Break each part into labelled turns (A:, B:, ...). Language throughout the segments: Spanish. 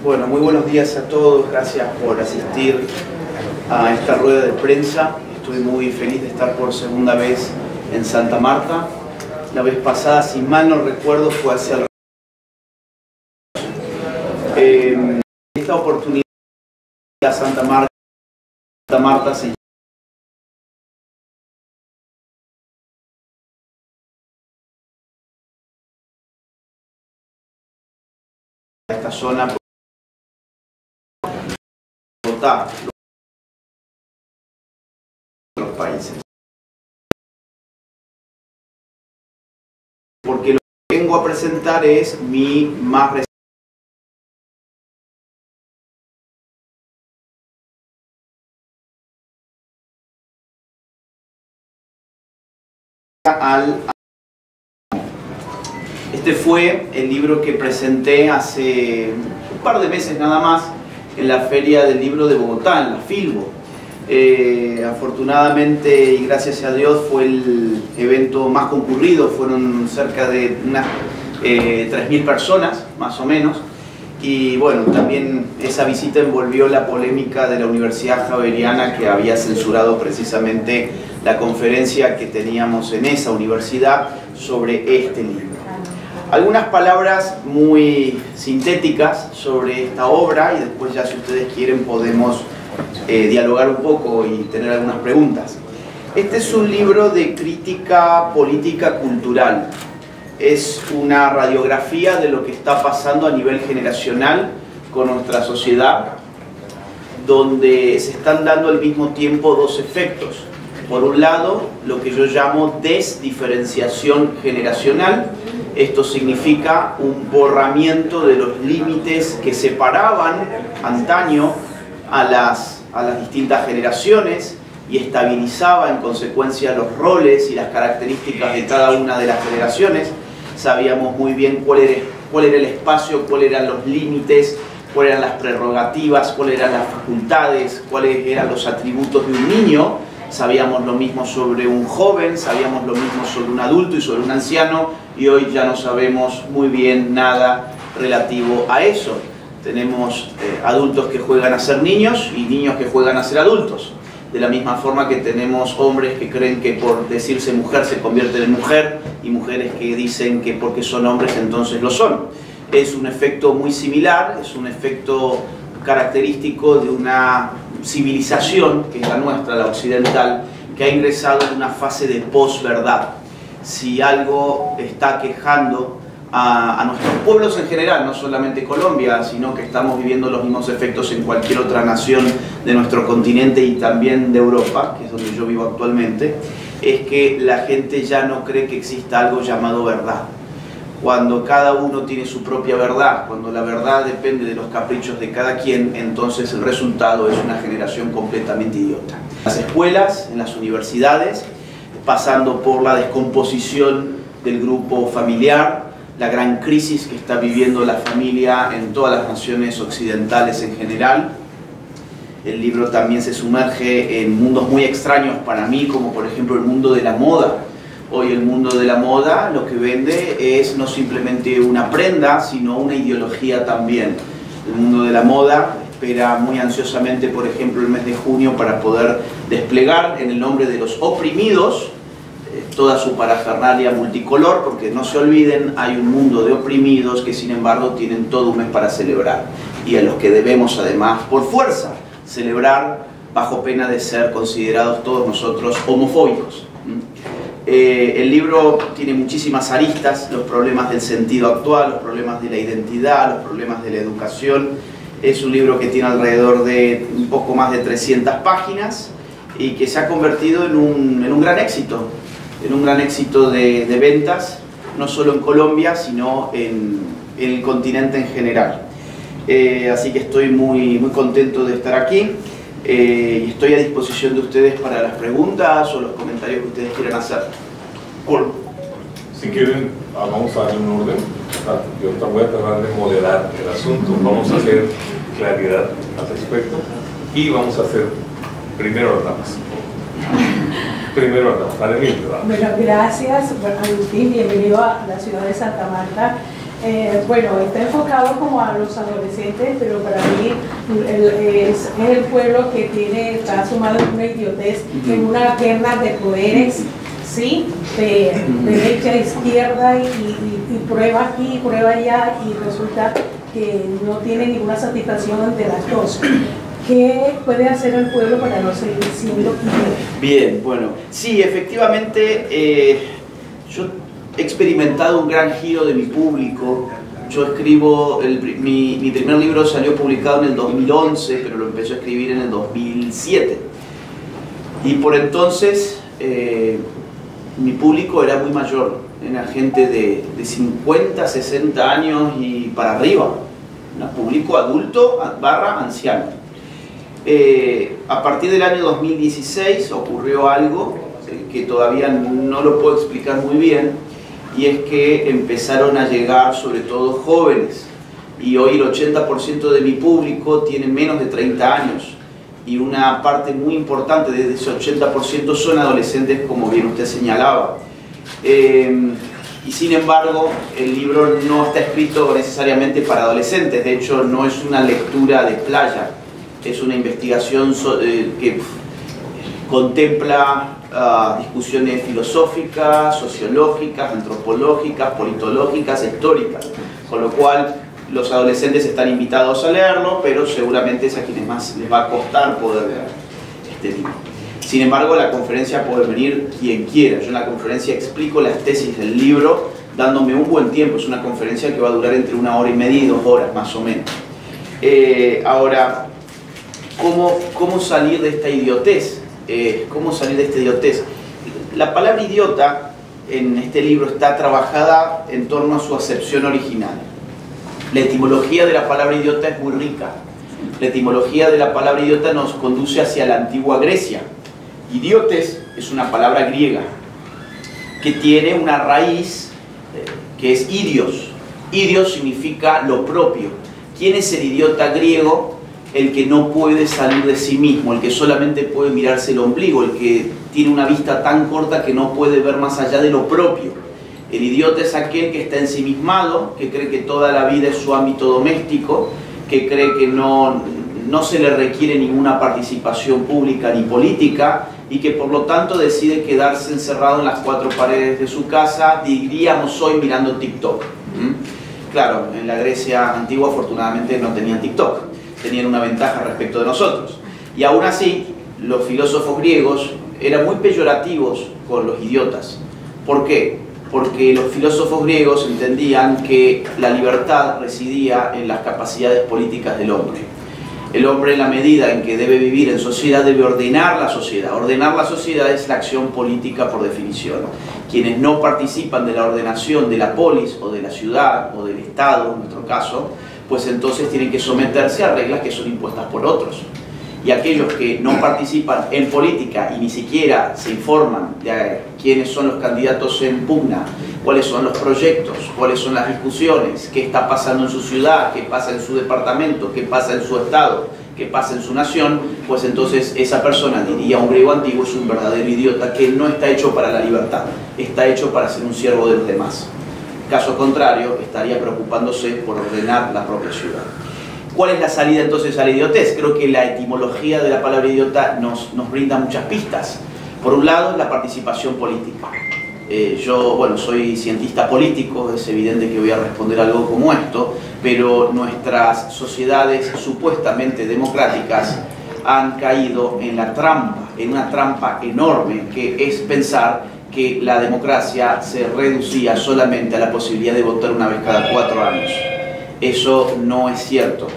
A: Bueno, muy buenos días a todos, gracias por asistir a esta rueda de prensa. Estoy muy feliz de estar por segunda vez en Santa Marta. La vez pasada, si mal no recuerdo, fue hacia esta oportunidad a Santa Marta se esta zona votar los países, porque lo que vengo a presentar es mi más reciente Este fue el libro que presenté hace un par de meses nada más en la Feria del Libro de Bogotá, en la Filbo. Afortunadamente y gracias a Dios fue el evento más concurrido, fueron cerca de unas 3.000 personas más o menos. Y bueno, también esa visita envolvió la polémica de la Universidad Javeriana, que había censurado precisamente la conferencia que teníamos en esa universidad sobre este libro. Algunas palabras muy sintéticas sobre esta obra y después ya si ustedes quieren podemos dialogar un poco y tener algunas preguntas. Este es un libro de crítica política cultural. Es una radiografía de lo que está pasando a nivel generacional con nuestra sociedad, donde se están dando al mismo tiempo dos efectos. Por un lado, lo que yo llamo desdiferenciación generacional. Esto significa un borramiento de los límites que separaban antaño a las distintas generaciones y estabilizaba en consecuencia los roles y las características de cada una de las generaciones. Sabíamos muy bien cuál era el espacio, cuáles eran los límites, cuáles eran las prerrogativas, cuáles eran las facultades, cuáles eran los atributos de un niño. Sabíamos lo mismo sobre un joven, sabíamos lo mismo sobre un adulto y sobre un anciano, y hoy ya no sabemos muy bien nada relativo a eso. Tenemos adultos que juegan a ser niños y niños que juegan a ser adultos. De la misma forma que tenemos hombres que creen que por decirse mujer se convierten en mujer y mujeres que dicen que porque son hombres entonces lo son. Es un efecto muy similar, es un efecto característico de una civilización, que es la nuestra, la occidental, que ha ingresado en una fase de posverdad. Si algo está quejando a nuestros pueblos en general, no solamente Colombia, sino que estamos viviendo los mismos efectos en cualquier otra nación de nuestro continente y también de Europa, que es donde yo vivo actualmente, es que la gente ya no cree que exista algo llamado verdad. Cuando cada uno tiene su propia verdad, cuando la verdad depende de los caprichos de cada quien, entonces el resultado es una generación completamente idiota. En las escuelas, en las universidades, pasando por la descomposición del grupo familiar, la gran crisis que está viviendo la familia en todas las naciones occidentales en general. El libro también se sumerge en mundos muy extraños para mí, como por ejemplo el mundo de la moda. Hoy el mundo de la moda lo que vende es no simplemente una prenda, sino una ideología también. El mundo de la moda espera muy ansiosamente, por ejemplo, el mes de junio para poder desplegar en el nombre de los oprimidos toda su parafernalia multicolor, porque no se olviden, hay un mundo de oprimidos que sin embargo tienen todo un mes para celebrar y a los que debemos además por fuerza celebrar bajo pena de ser considerados todos nosotros homofóbicos. El libro tiene muchísimas aristas, los problemas del sentido actual, los problemas de la identidad, los problemas de la educación. Es un libro que tiene alrededor de un poco más de 300 páginas y que se ha convertido en un gran éxito. En un gran éxito de ventas, no solo en Colombia, sino en el continente en general. Así que estoy muy contento de estar aquí. Y estoy a disposición de ustedes para las preguntas o los comentarios que ustedes quieran hacer.
B: Paul, si quieren, vamos a darle un orden. Yo voy a tratar de moderar el asunto. Vamos a hacer claridad al respecto y vamos a hacer primero las damas. Primero, Adelina.
C: Bueno, gracias, Agustín. Bienvenido a la ciudad de Santa Marta. Bueno, está enfocado como a los adolescentes, pero para mí es el pueblo que está sumado en una idiotez, en una guerra de poderes, ¿sí? De derecha, izquierda y prueba aquí, prueba allá, y resulta que no tiene ninguna satisfacción ante las dos. ¿Qué puede hacer el pueblo para no seguir siendo idiota?
A: Bien, bueno, sí, efectivamente, yo he experimentado un gran giro de mi público. Yo escribo, mi primer libro salió publicado en el 2011, pero lo empecé a escribir en el 2007. Y por entonces mi público era muy mayor, era gente de 50, 60 años y para arriba, un público adulto / anciano. A partir del año 2016 ocurrió algo que todavía no lo puedo explicar muy bien, y es que empezaron a llegar sobre todo jóvenes, y hoy el 80% de mi público tiene menos de 30 años, y una parte muy importante de ese 80% son adolescentes, como bien usted señalaba. Y sin embargo, el libro no está escrito necesariamente para adolescentes. De hecho, no es una lectura de playa, es una investigación que contempla discusiones filosóficas, sociológicas, antropológicas, politológicas, históricas, con lo cual los adolescentes están invitados a leerlo, pero seguramente es a quienes más les va a costar poder leer este libro. Sin embargo, a la conferencia puede venir quien quiera. Yo en la conferencia explico las tesis del libro dándome un buen tiempo. Es una conferencia que va a durar entre 1 hora y media y 2 horas más o menos. Ahora, ¿cómo salir de esta idiotez? ¿Cómo salir de esta idiotez? La palabra idiota en este libro está trabajada en torno a su acepción original. La etimología de la palabra idiota es muy rica. La etimología de la palabra idiota nos conduce hacia la antigua Grecia. Idiotes es una palabra griega que tiene una raíz que es idios. Idios significa lo propio. ¿Quién es el idiota griego? El que no puede salir de sí mismo, el que solamente puede mirarse el ombligo, el que tiene una vista tan corta que no puede ver más allá de lo propio. El idiota es aquel que está ensimismado, que cree que toda la vida es su ámbito doméstico, que cree que no se le requiere ninguna participación pública ni política, y que por lo tanto decide quedarse encerrado en las 4 paredes de su casa, diríamos hoy, mirando TikTok. Claro, en la Grecia antigua afortunadamente no tenían TikTok, tenían una ventaja respecto de nosotros. Y aún así, los filósofos griegos eran muy peyorativos con los idiotas. ¿Por qué? Porque los filósofos griegos entendían que la libertad residía en las capacidades políticas del hombre. El hombre, en la medida en que debe vivir en sociedad, debe ordenar la sociedad. Ordenar la sociedad es la acción política por definición. Quienes no participan de la ordenación de la polis o de la ciudad o del Estado, en nuestro caso, pues entonces tienen que someterse a reglas que son impuestas por otros. Y aquellos que no participan en política y ni siquiera se informan de quiénes son los candidatos en pugna, cuáles son los proyectos, cuáles son las discusiones, qué está pasando en su ciudad, qué pasa en su departamento, qué pasa en su estado, qué pasa en su nación, pues entonces esa persona, diría un griego antiguo, es un verdadero idiota que no está hecho para la libertad, está hecho para ser un siervo de los demás. Caso contrario, estaría preocupándose por ordenar la propia ciudad. ¿Cuál es la salida entonces a la idiotez? Creo que la etimología de la palabra idiota nos brinda muchas pistas. Por un lado, la participación política. Yo, bueno, soy cientista político, es evidente que voy a responder algo como esto, pero nuestras sociedades supuestamente democráticas han caído en la trampa, en una trampa enorme, que es pensar que la democracia se reducía solamente a la posibilidad de votar una vez cada 4 años. Eso no es cierto.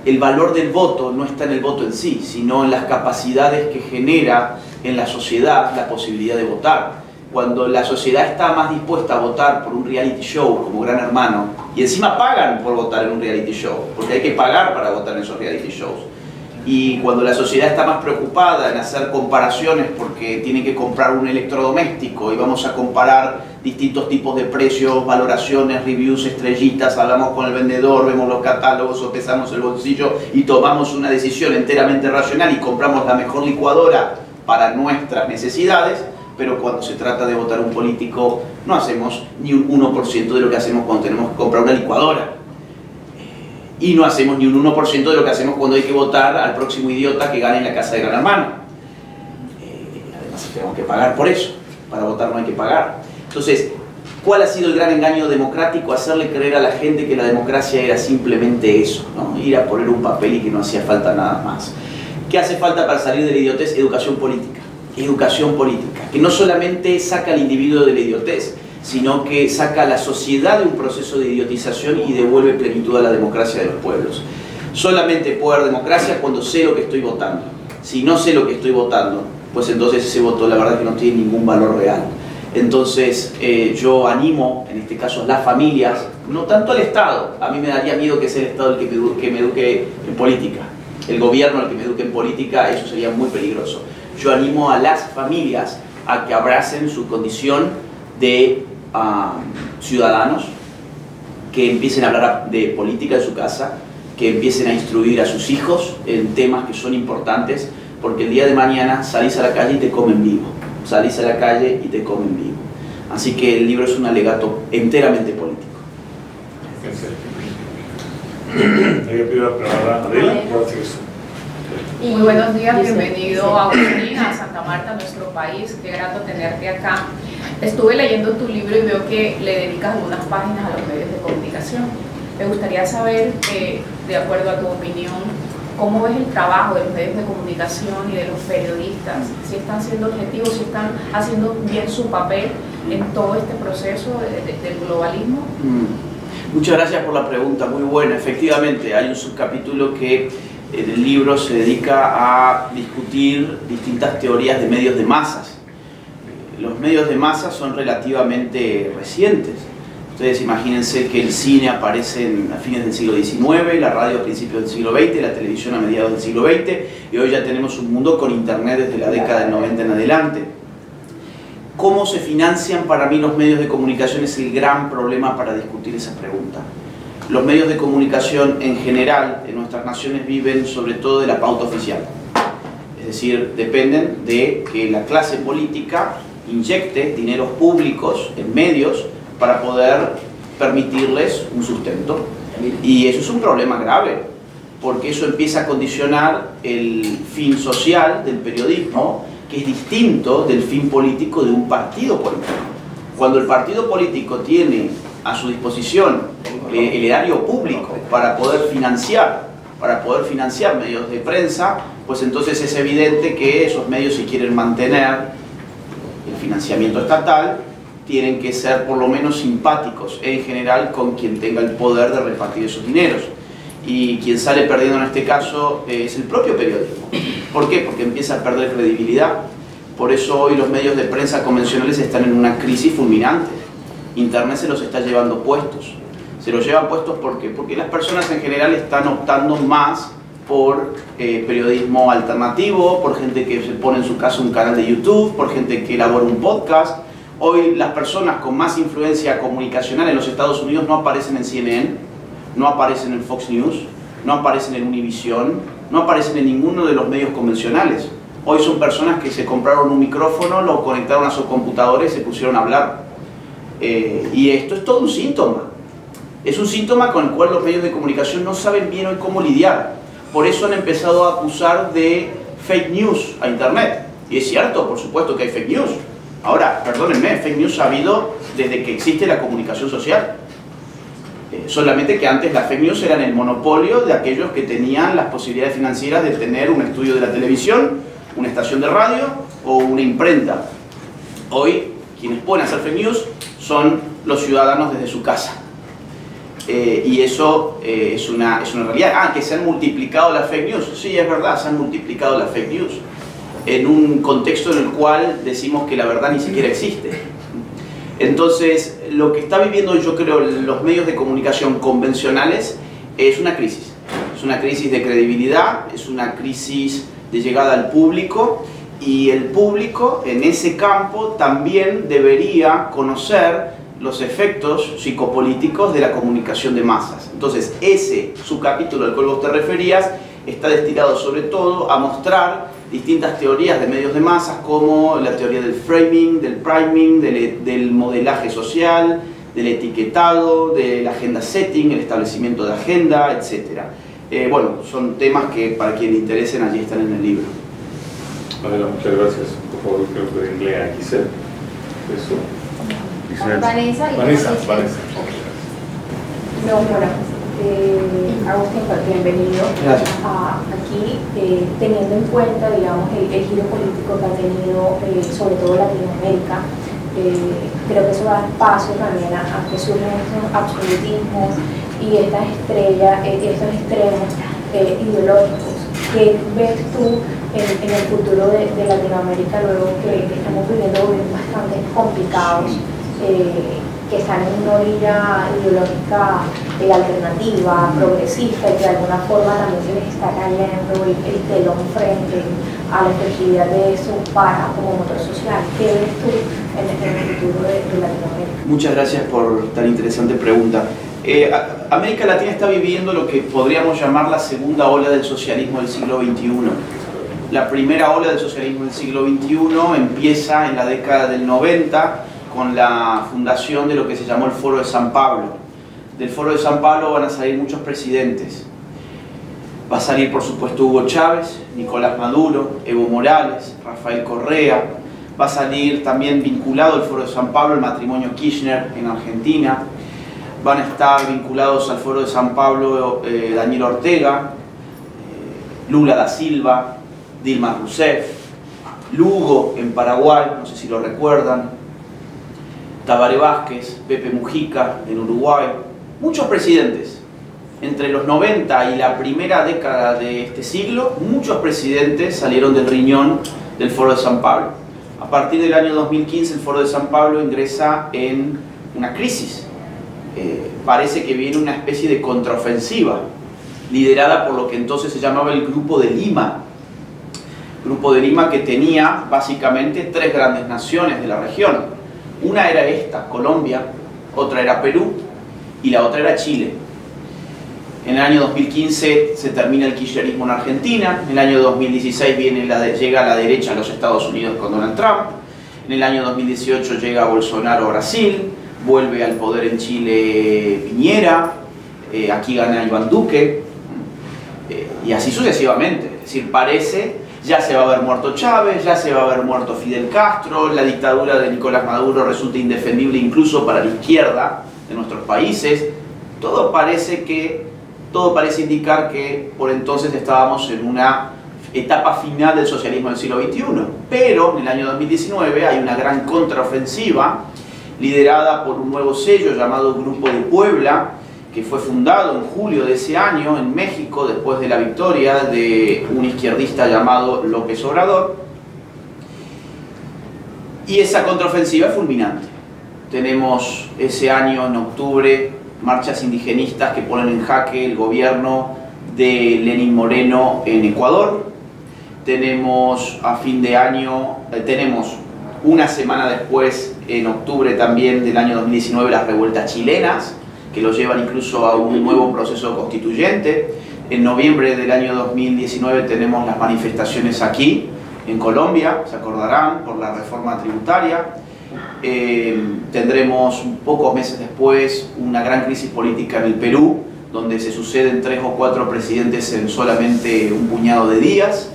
A: El valor del voto no está en el voto en sí, sino en las capacidades que genera en la sociedad la posibilidad de votar. Cuando la sociedad está más dispuesta a votar por un reality show como Gran Hermano, y encima pagan por votar en un reality show, porque hay que pagar para votar en esos reality shows, y cuando la sociedad está más preocupada en hacer comparaciones porque tiene que comprar un electrodoméstico y vamos a comparar distintos tipos de precios, valoraciones, reviews, estrellitas, hablamos con el vendedor, vemos los catálogos, sopesamos el bolsillo y tomamos una decisión enteramente racional y compramos la mejor licuadora para nuestras necesidades, pero cuando se trata de votar un político no hacemos ni un 1% de lo que hacemos cuando tenemos que comprar una licuadora. Y no hacemos ni un 1% de lo que hacemos cuando hay que votar al próximo idiota que gane en la casa de Gran Hermano. Además tenemos que pagar por eso, para votar no hay que pagar. Entonces, ¿cuál ha sido el gran engaño democrático? Hacerle creer a la gente que la democracia era simplemente eso, ¿no? Ir a poner un papel y que no hacía falta nada más. ¿Qué hace falta para salir de la idiotez? Educación política. Educación política, que no solamente saca al individuo de la idiotez, sino que saca a la sociedad de un proceso de idiotización y devuelve plenitud a la democracia de los pueblos. Solamente puede haber democracia cuando sé lo que estoy votando. Si no sé lo que estoy votando, pues entonces ese voto la verdad que no tiene ningún valor real. Entonces yo animo, en este caso a las familias, no tanto al Estado. A mí me daría miedo que sea el Estado el que me eduque en política, el gobierno el que me eduque en política, eso sería muy peligroso. Yo animo a las familias a que abracen su condición de ciudadanos, que empiecen a hablar de política en su casa, que empiecen a instruir a sus hijos en temas que son importantes, porque el día de mañana salís a la calle y te comen vivo. Salís a la calle y te comen vivo. Así que el libro es un alegato enteramente político.
D: Muy buenos días, bienvenido Agustín a Santa Marta, nuestro país. Qué grato tenerte acá. Estuve leyendo tu libro y veo que le dedicas algunas páginas a los medios de comunicación. Me gustaría saber, de acuerdo a tu opinión, ¿cómo ves el trabajo de los medios de comunicación y de los periodistas? Si están siendo objetivos, si están haciendo bien su papel en todo este proceso del globalismo.
A: Muchas gracias por la pregunta, muy buena. Efectivamente, hay un subcapítulo que en el libro se dedica a discutir distintas teorías de medios de masas. Los medios de masas son relativamente recientes. Ustedes imagínense que el cine aparece a fines del siglo XIX, la radio a principios del siglo XX, la televisión a mediados del siglo XX, y hoy ya tenemos un mundo con internet desde la década del 90 en adelante. ¿Cómo se financian? Para mí los medios de comunicación es el gran problema para discutir esa pregunta. Los medios de comunicación en general en nuestras naciones viven sobre todo de la pauta oficial. Es decir, dependen de que la clase política inyecte dineros públicos en medios para poder permitirles un sustento. Y eso es un problema grave, porque eso empieza a condicionar el fin social del periodismo, que es distinto del fin político de un partido político. Cuando el partido político tiene a su disposición el erario público para poder financiar medios de prensa, pues entonces es evidente que esos medios, si quieren mantener el financiamiento estatal, tienen que ser por lo menos simpáticos en general con quien tenga el poder de repartir esos dineros. Y quien sale perdiendo en este caso es el propio periodismo. ¿Por qué? Porque empieza a perder credibilidad. Por eso hoy los medios de prensa convencionales están en una crisis fulminante. Internet se los está llevando puestos. Se los llevan puestos porque las personas en general están optando más por periodismo alternativo, por gente que se pone en su casa un canal de YouTube, por gente que elabora un podcast. Hoy las personas con más influencia comunicacional en los Estados Unidos no aparecen en CNN, no aparecen en Fox News, no aparecen en Univision, no aparecen en ninguno de los medios convencionales. Hoy son personas que se compraron un micrófono, lo conectaron a su computadora y se pusieron a hablar. Y esto es todo un síntoma. Es un síntoma con el cual los medios de comunicación no saben bien hoy cómo lidiar. Por eso han empezado a acusar de fake news a Internet. Y es cierto, por supuesto que hay fake news. Ahora, perdónenme, fake news ha habido desde que existe la comunicación social. Solamente que antes las fake news eran el monopolio de aquellos que tenían las posibilidades financieras de tener un estudio de la televisión, una estación de radio o una imprenta. Hoy, quienes pueden hacer fake news son los ciudadanos desde su casa. Y eso es una realidad. Que se han multiplicado las fake news. Sí, es verdad, se han multiplicado las fake news en un contexto en el cual decimos que la verdad ni siquiera existe. Entonces, lo que está viviendo, yo creo, los medios de comunicación convencionales es una crisis. Es una crisis de credibilidad, es una crisis de llegada al público, y el público en ese campo también debería conocer los efectos psicopolíticos de la comunicación de masas. Entonces, ese subcapítulo al cual vos te referías está destinado sobre todo a mostrar distintas teorías de medios de masas, como la teoría del framing, del priming, del modelaje social, del etiquetado, del agenda setting, el establecimiento de agenda, etc. Bueno, son temas que para quien le interesen allí están en el libro.
B: Adela, muchas gracias. Por favor, creo que lea a Giselle. Eso.
E: Vanessa. No, hola. Agustín, bienvenido.
A: Gracias.
E: Aquí, teniendo en cuenta, digamos, el giro político que ha tenido, sobre todo Latinoamérica, creo que eso da paso también a que surgen estos absolutismos y estas estrellas, estos extremos ideológicos. ¿Qué ves tú en el futuro de Latinoamérica, luego que estamos viviendo gobiernos bastante complicados, que están en una orilla ideológica alternativa, progresista, y que de alguna forma también se les está cayendo el telón frente a la efectividad de eso para como motor social? ¿Qué ves tú en el futuro de Latinoamérica?
A: Muchas gracias por tan interesante pregunta. América Latina está viviendo lo que podríamos llamar la segunda ola del socialismo del siglo XXI. La primera ola del socialismo del siglo XXI empieza en la década del 90 con la fundación de lo que se llamó el Foro de San Pablo. Del Foro de San Pablo van a salir muchos presidentes. Va a salir, por supuesto, Hugo Chávez, Nicolás Maduro, Evo Morales, Rafael Correa. Va a salir también vinculado al Foro de San Pablo el matrimonio Kirchner en Argentina. Van a estar vinculados al Foro de San Pablo Daniel Ortega, Lula da Silva, Dilma Rousseff, Lugo en Paraguay, no sé si lo recuerdan, Tabaré Vázquez, Pepe Mujica en Uruguay, muchos presidentes. Entre los 90 y la primera década de este siglo, muchos presidentes salieron del riñón del Foro de San Pablo. A partir del año 2015 el Foro de San Pablo ingresa en una crisis. Parece que viene una especie de contraofensiva, liderada por lo que entonces se llamaba el Grupo de Lima. Grupo de Lima que tenía básicamente tres grandes naciones de la región. Una era esta, Colombia, otra era Perú y la otra era Chile. En el año 2015 se termina el kirchnerismo en Argentina, en el año 2016 llega a la derecha a los Estados Unidos con Donald Trump, en el año 2018 llega Bolsonaro a Brasil, vuelve al poder en Chile Piñera, aquí gana Iván Duque, y así sucesivamente. Es decir, parece, ya se va a haber muerto Chávez, ya se va a haber muerto Fidel Castro, la dictadura de Nicolás Maduro resulta indefendible incluso para la izquierda de nuestros países. Todo parece indicar que por entonces estábamos en una etapa final del socialismo del siglo XXI. Pero en el año 2019 hay una gran contraofensiva liderada por un nuevo sello llamado Grupo de Puebla, que fue fundado en julio de ese año en México después de la victoria de un izquierdista llamado López Obrador. Y esa contraofensiva es fulminante. Tenemos ese año, en octubre, marchas indigenistas que ponen en jaque el gobierno de Lenín Moreno en Ecuador. Tenemos a fin de año, tenemos una semana después, en octubre también del año 2019, las revueltas chilenas, que lo llevan incluso a un nuevo proceso constituyente. En noviembre del año 2019 tenemos las manifestaciones aquí, en Colombia, se acordarán, por la reforma tributaria. Tendremos pocos meses después una gran crisis política en el Perú, donde se suceden 3 o 4 presidentes en solamente un puñado de días.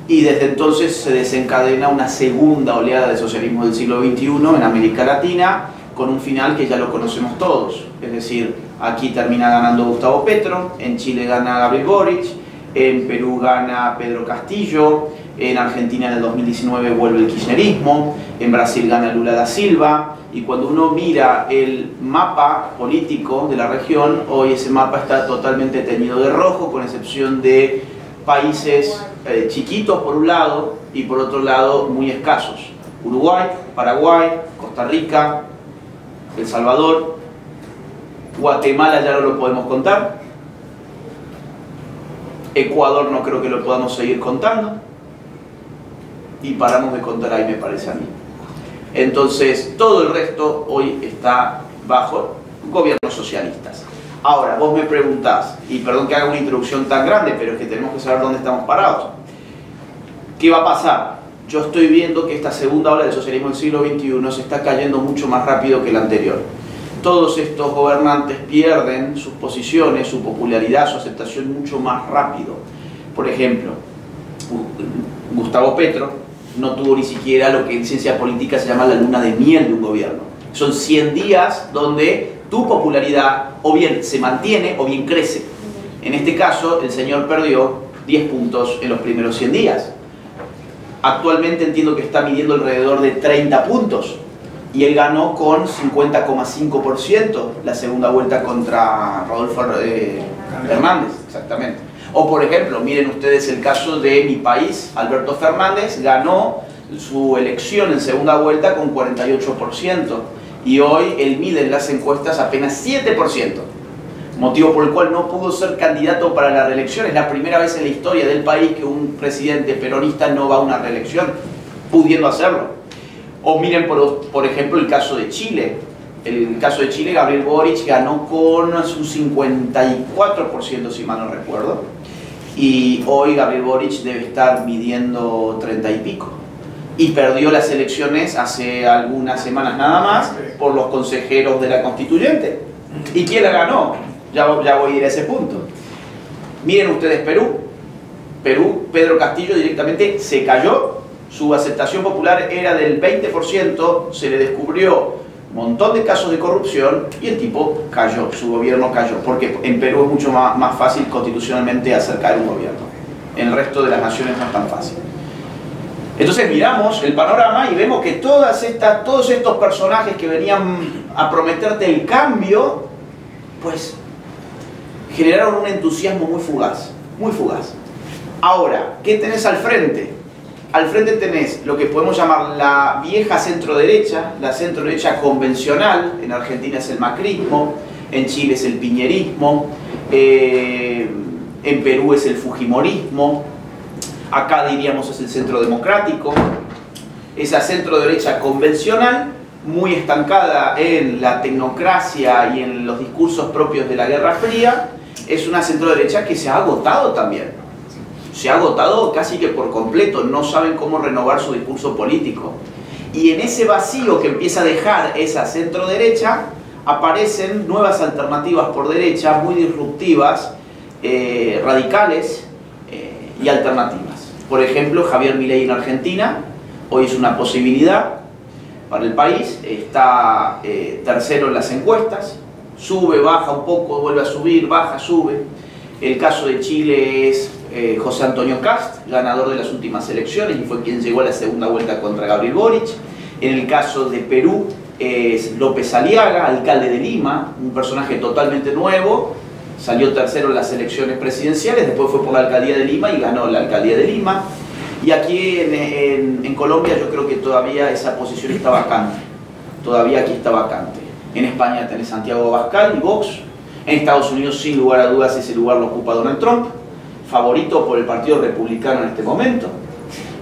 A: Y desde entonces se desencadena una segunda oleada de socialismo del siglo XXI en América Latina, con un final que ya lo conocemos todos. Es decir, aquí termina ganando Gustavo Petro, en Chile gana Gabriel Boric, en Perú gana Pedro Castillo, en Argentina en el 2019 vuelve el kirchnerismo, en Brasil gana Lula da Silva, y cuando uno mira el mapa político de la región, hoy ese mapa está totalmente teñido de rojo, con excepción de países chiquitos por un lado y por otro lado muy escasos. Uruguay, Paraguay, Costa Rica, El Salvador, Guatemala ya no lo podemos contar, Ecuador no creo que lo podamos seguir contando, y paramos de contar ahí, me parece a mí. Entonces todo el resto hoy está bajo gobiernos socialistas. Ahora, vos me preguntás, y perdón que haga una introducción tan grande, pero es que tenemos que saber dónde estamos parados. ¿Qué va a pasar? Yo estoy viendo que esta segunda ola del socialismo del siglo XXI se está cayendo mucho más rápido que la anterior. Todos estos gobernantes pierden sus posiciones, su popularidad, su aceptación mucho más rápido. Por ejemplo, Gustavo Petro no tuvo ni siquiera lo que en ciencia política se llama la luna de miel de un gobierno. Son 100 días donde tu popularidad o bien se mantiene o bien crece. En este caso, el señor perdió 10 puntos en los primeros 100 días. Actualmente entiendo que está midiendo alrededor de 30 puntos y él ganó con 50,5% la segunda vuelta contra Rodolfo Hernández, exactamente. O por ejemplo, miren ustedes el caso de mi país, Alberto Fernández ganó su elección en segunda vuelta con 48% y hoy él mide en las encuestas apenas 7%. Motivo por el cual no pudo ser candidato para la reelección. Es la primera vez en la historia del país que un presidente peronista no va a una reelección, pudiendo hacerlo. O miren, por ejemplo, el caso de Chile. El caso de Chile, Gabriel Boric ganó con un 54%, si mal no recuerdo. Y hoy Gabriel Boric debe estar midiendo 30 y pico. Y perdió las elecciones hace algunas semanas nada más por los consejeros de la Constituyente. ¿Y quién la ganó? Ya voy a ir a ese punto. Miren ustedes Perú. Perú, Pedro Castillo directamente se cayó. Su aceptación popular era del 20%. Se le descubrió un montón de casos de corrupción y el tipo cayó, su gobierno cayó. Porque en Perú es mucho más fácil constitucionalmente hacer caer un gobierno. En el resto de las naciones no es tan fácil. Entonces miramos el panorama y vemos que todos estos personajes que venían a prometerte el cambio, pues generaron un entusiasmo muy fugaz, muy fugaz. Ahora, ¿qué tenés al frente? Al frente tenés lo que podemos llamar la vieja centro-derecha, la centro-derecha convencional. En Argentina es el macrismo, en Chile es el piñerismo, en Perú es el fujimorismo, acá diríamos es el centro democrático. Esa centro-derecha convencional, muy estancada en la tecnocracia y en los discursos propios de la Guerra Fría, es una centro-derecha que se ha agotado también. Se ha agotado casi que por completo, no saben cómo renovar su discurso político. Y en ese vacío que empieza a dejar esa centro-derecha, aparecen nuevas alternativas por derecha, muy disruptivas, radicales y alternativas. Por ejemplo, Javier Milei en Argentina, hoy es una posibilidad para el país, está tercero en las encuestas, sube, baja un poco, vuelve a subir, baja, sube. El caso de Chile es José Antonio Kast, ganador de las últimas elecciones y fue quien llegó a la segunda vuelta contra Gabriel Boric. En el caso de Perú es López Aliaga, alcalde de Lima, un personaje totalmente nuevo, salió tercero en las elecciones presidenciales, después fue por la alcaldía de Lima y ganó la alcaldía de Lima. Y aquí en Colombia yo creo que todavía esa posición está vacante, todavía aquí está vacante. En España tenés Santiago Abascal y Vox. En Estados Unidos, sin lugar a dudas, ese lugar lo ocupa Donald Trump, favorito por el Partido Republicano en este momento.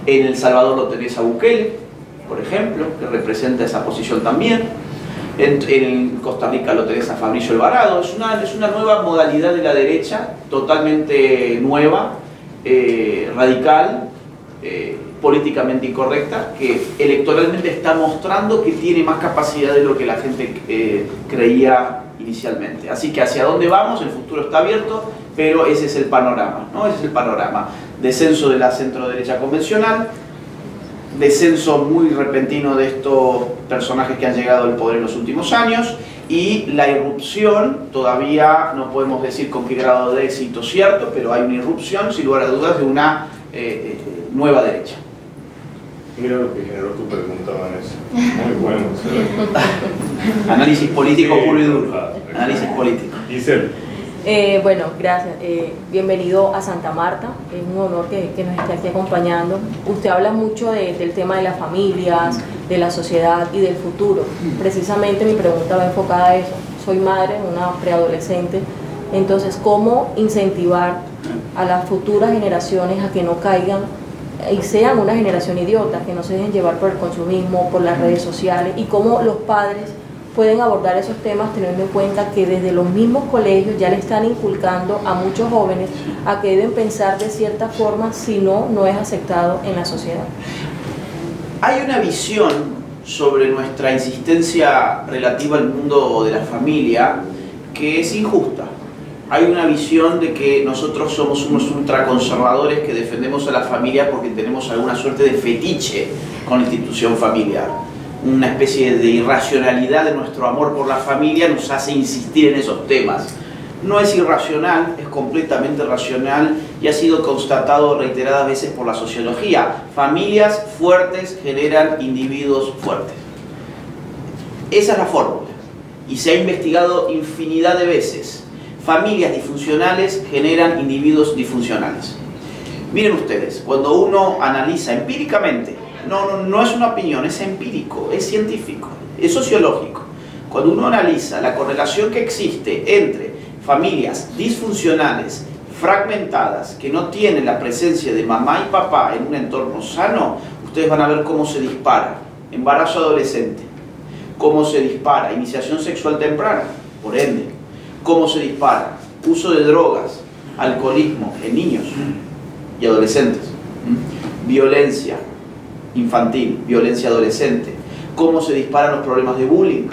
A: En El Salvador lo tenés a Bukele, por ejemplo, que representa esa posición también. En Costa Rica lo tenés a Fabricio Alvarado. Es una nueva modalidad de la derecha, totalmente nueva, radical, políticamente incorrecta, que electoralmente está mostrando que tiene más capacidad de lo que la gente creía inicialmente. Así que hacia dónde vamos, el futuro está abierto, pero ese es el panorama, ¿no? Ese es el panorama. Descenso de la centro-derecha convencional, descenso muy repentino de estos personajes que han llegado al poder en los últimos años y la irrupción, todavía no podemos decir con qué grado de éxito cierto, pero hay una irrupción, sin lugar a dudas, de una nueva derecha.
B: Mira lo que generó tu pregunta, Vanessa. Muy bueno.
A: Análisis político puro y duro. Análisis político.
B: Giselle.
F: Bueno, gracias. Bienvenido a Santa Marta. Es un honor que nos esté aquí acompañando. Usted habla mucho del tema de las familias, de la sociedad y del futuro. Precisamente mi pregunta va enfocada a eso. Soy madre, una preadolescente. Entonces, ¿cómo incentivar a las futuras generaciones a que no caigan y sean una generación idiota, que no se dejen llevar por el consumismo, por las redes sociales? Y cómo los padres pueden abordar esos temas teniendo en cuenta que desde los mismos colegios ya le están inculcando a muchos jóvenes a que deben pensar de cierta forma, si no, no es aceptado en la sociedad?
A: Hay una visión sobre nuestra insistencia relativa al mundo de la familia que es injusta. Hay una visión de que nosotros somos unos ultraconservadores que defendemos a la familia porque tenemos alguna suerte de fetiche con la institución familiar. Una especie de irracionalidad de nuestro amor por la familia nos hace insistir en esos temas. No es irracional, es completamente racional y ha sido constatado reiteradas veces por la sociología. Familias fuertes generan individuos fuertes. Esa es la fórmula y se ha investigado infinidad de veces. Familias disfuncionales generan individuos disfuncionales. Miren ustedes, cuando uno analiza empíricamente, no es una opinión, es empírico, es científico, es sociológico. Cuando uno analiza la correlación que existe entre familias disfuncionales, fragmentadas, que no tienen la presencia de mamá y papá en un entorno sano, ustedes van a ver cómo se dispara embarazo adolescente, cómo se dispara iniciación sexual temprana, por ende, cómo se dispara uso de drogas, alcoholismo en niños y adolescentes, violencia infantil, violencia adolescente, cómo se disparan los problemas de bullying,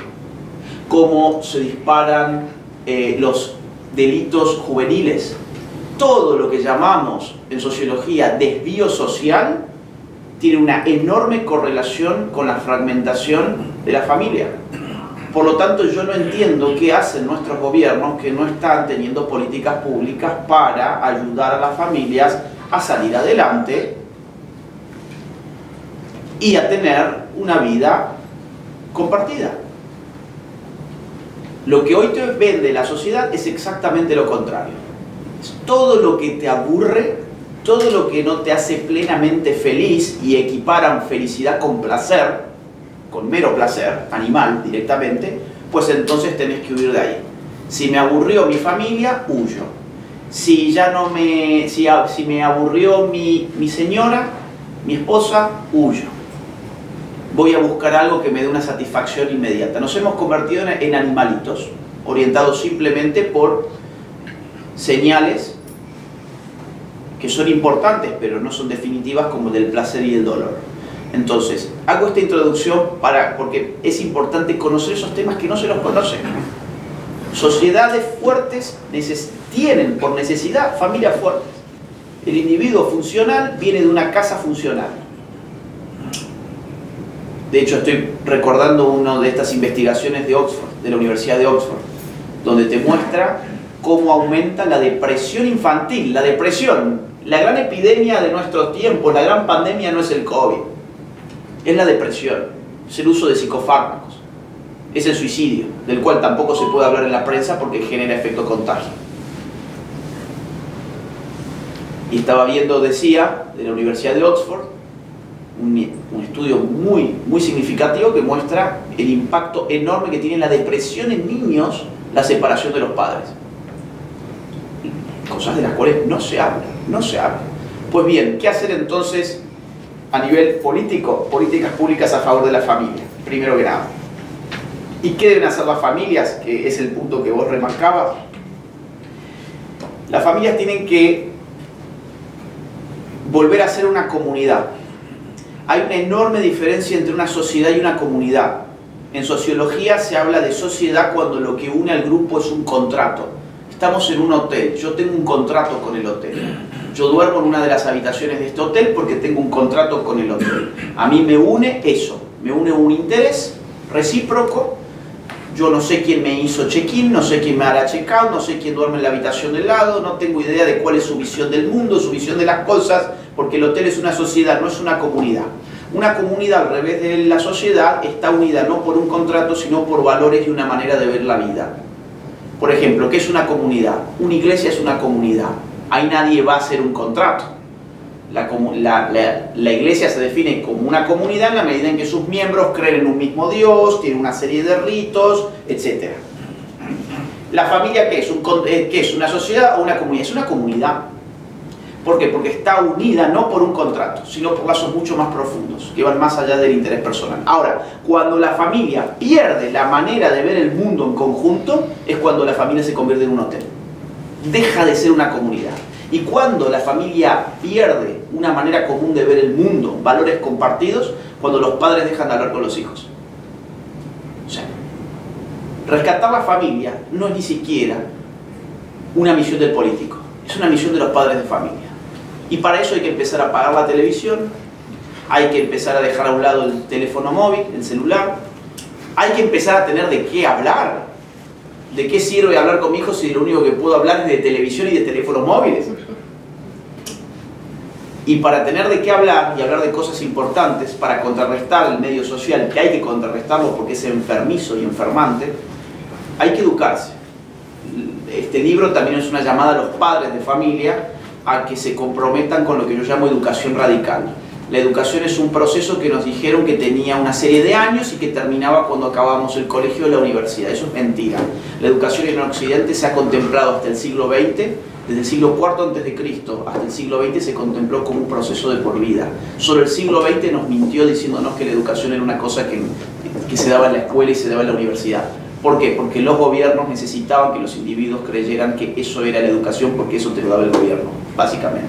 A: cómo se disparan los delitos juveniles. Todo lo que llamamos en sociología desvío social tiene una enorme correlación con la fragmentación de la familia. Por lo tanto, yo no entiendo qué hacen nuestros gobiernos que no están teniendo políticas públicas para ayudar a las familias a salir adelante y a tener una vida compartida. Lo que hoy te vende la sociedad es exactamente lo contrario. Es todo lo que te aburre, todo lo que no te hace plenamente feliz y equiparan felicidad con placer, con mero placer, animal directamente, pues entonces tenés que huir de ahí. Si me aburrió mi familia, huyo. Si me aburrió mi señora, mi esposa, huyo. Voy a buscar algo que me dé una satisfacción inmediata. Nos hemos convertido en animalitos, orientados simplemente por señales que son importantes, pero no son definitivas, como del placer y el dolor. Entonces, hago esta introducción porque es importante conocer esos temas que no se los conocen. Sociedades fuertes tienen por necesidad familias fuertes. El individuo funcional viene de una casa funcional. De hecho, estoy recordando una de estas investigaciones de Oxford, de la Universidad de Oxford, donde te muestra cómo aumenta la depresión infantil. La depresión, la gran epidemia de nuestros tiempos, la gran pandemia no es el COVID, es la depresión, es el uso de psicofármacos, es el suicidio, del cual tampoco se puede hablar en la prensa porque genera efecto contagio. Y estaba viendo, decía, de la Universidad de Oxford, un estudio muy significativo que muestra el impacto enorme que tiene la depresión en niños, la separación de los padres. Cosas de las cuales no se habla. Pues bien, ¿qué hacer entonces a nivel político? Políticas públicas a favor de la familia, primero que nada. ¿Y qué deben hacer las familias? Que es el punto que vos remarcabas. Las familias tienen que volver a ser una comunidad. Hay una enorme diferencia entre una sociedad y una comunidad. En sociología se habla de sociedad cuando lo que une al grupo es un contrato. Estamos en un hotel, yo tengo un contrato con el hotel. Yo duermo en una de las habitaciones de este hotel porque tengo un contrato con el hotel. A mí me une eso, me une un interés recíproco. Yo no sé quién me hizo check-in, no sé quién me hará check-out, no sé quién duerme en la habitación del lado, no tengo idea de cuál es su visión del mundo, su visión de las cosas, porque el hotel es una sociedad, no es una comunidad. Una comunidad, al revés de la sociedad, está unida no por un contrato, sino por valores y una manera de ver la vida. Por ejemplo, ¿qué es una comunidad? Una iglesia es una comunidad. Ahí nadie va a hacer un contrato. La iglesia se define como una comunidad en la medida en que sus miembros creen en un mismo Dios, tienen una serie de ritos, etc. ¿La familia qué es? ¿Qué es? ¿Una sociedad o una comunidad? Es una comunidad. ¿Por qué? Porque está unida no por un contrato, sino por lazos mucho más profundos, que van más allá del interés personal. Ahora, cuando la familia pierde la manera de ver el mundo en conjunto, es cuando la familia se convierte en un hotel. Deja de ser una comunidad. Y cuando la familia pierde una manera común de ver el mundo, valores compartidos, cuando los padres dejan de hablar con los hijos. O sea, rescatar la familia no es ni siquiera una misión del político, es una misión de los padres de familia. Y para eso hay que empezar a apagar la televisión, hay que empezar a dejar a un lado el teléfono móvil, el celular, hay que empezar a tener de qué hablar. ¿De qué sirve hablar con mi hijo si lo único que puedo hablar es de televisión y de teléfonos móviles? Y para tener de qué hablar y hablar de cosas importantes, para contrarrestar el medio social, que hay que contrarrestarlo porque es enfermizo y enfermante, hay que educarse. Este libro también es una llamada a los padres de familia a que se comprometan con lo que yo llamo educación radical. La educación es un proceso que nos dijeron que tenía una serie de años y que terminaba cuando acabamos el colegio o la universidad. Eso es mentira. La educación en Occidente se ha contemplado hasta el siglo XX, desde el siglo IV a.C. hasta el siglo XX se contempló como un proceso de por vida. Solo el siglo XX nos mintió diciéndonos que la educación era una cosa que se daba en la escuela y se daba en la universidad. ¿Por qué? Porque los gobiernos necesitaban que los individuos creyeran que eso era la educación porque eso te lo daba el gobierno, básicamente.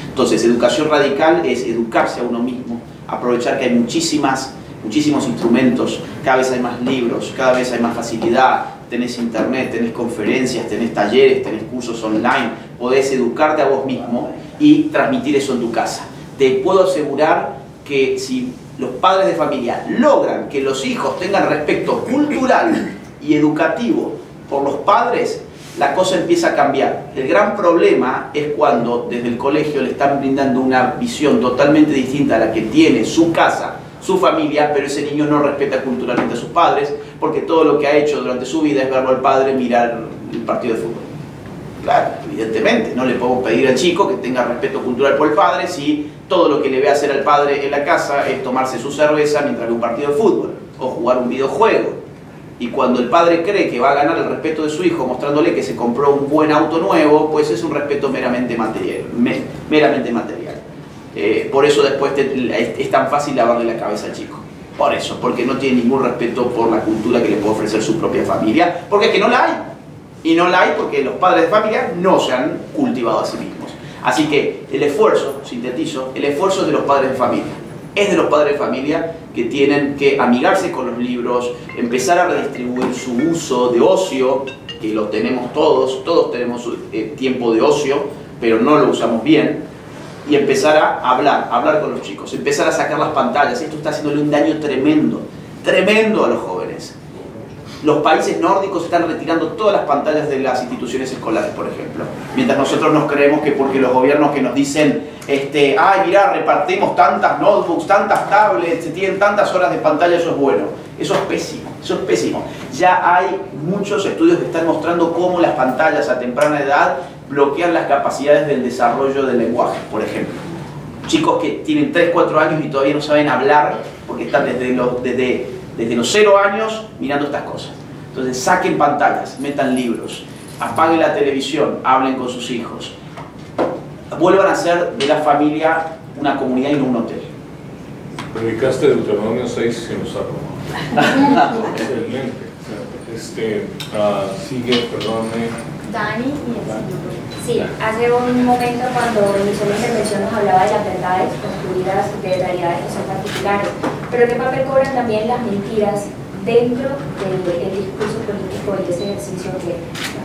A: Entonces, educación radical es educarse a uno mismo, aprovechar que hay muchísimos instrumentos, cada vez hay más libros, cada vez hay más facilidad, tenés internet, tenés conferencias, tenés talleres, tenés cursos online, podés educarte a vos mismo y transmitir eso en tu casa. Te puedo asegurar que si los padres de familia logran que los hijos tengan respeto cultural y educativo por los padres, la cosa empieza a cambiar. El gran problema es cuando desde el colegio le están brindando una visión totalmente distinta a la que tiene su casa, su familia, pero ese niño no respeta culturalmente a sus padres, porque todo lo que ha hecho durante su vida es verlo al padre mirar el partido de fútbol. Claro, evidentemente, no le podemos pedir al chico que tenga respeto cultural por el padre si todo lo que le ve hacer al padre en la casa es tomarse su cerveza mientras ve un partido de fútbol o jugar un videojuego. Y cuando el padre cree que va a ganar el respeto de su hijo mostrándole que se compró un buen auto nuevo, pues es un respeto meramente material. Por eso después es tan fácil lavarle la cabeza al chico. Por eso, porque no tiene ningún respeto por la cultura que le puede ofrecer su propia familia, porque es que no la hay. Y no la hay porque los padres de familia no se han cultivado a sí mismos. Así que el esfuerzo, sintetizo, el esfuerzo es de los padres de familia. Es de los padres de familia que tienen que amigarse con los libros, empezar a redistribuir su uso de ocio, que lo tenemos todos tenemos tiempo de ocio, pero no lo usamos bien, y empezar a hablar con los chicos, empezar a sacar las pantallas. Esto está haciéndole un daño tremendo, tremendo a los jóvenes. Los países nórdicos están retirando todas las pantallas de las instituciones escolares, por ejemplo. Mientras nosotros nos creemos que porque los gobiernos que nos dicen ay, mirá, repartimos tantas notebooks, tantas tablets, tienen tantas horas de pantalla, eso es bueno. Eso es pésimo, eso es pésimo. Ya hay muchos estudios que están mostrando cómo las pantallas a temprana edad bloquean las capacidades del desarrollo del lenguaje, por ejemplo. Chicos que tienen 3, 4 años y todavía no saben hablar porque están desde los 0 años mirando estas cosas. Entonces saquen pantallas, metan libros, apaguen la televisión, hablen con sus hijos. Vuelvan a hacer de la familia una comunidad y no un hotel.
B: Predicaste Deuteronomio 6 sin usarlo. Excelente. Sigue, perdóname.
E: Dani y sí, hace un momento cuando inició la intervención nos hablaba de las verdades construidas de realidades que son particulares, pero ¿qué papel cobran también las mentiras dentro del discurso político y ese ejercicio que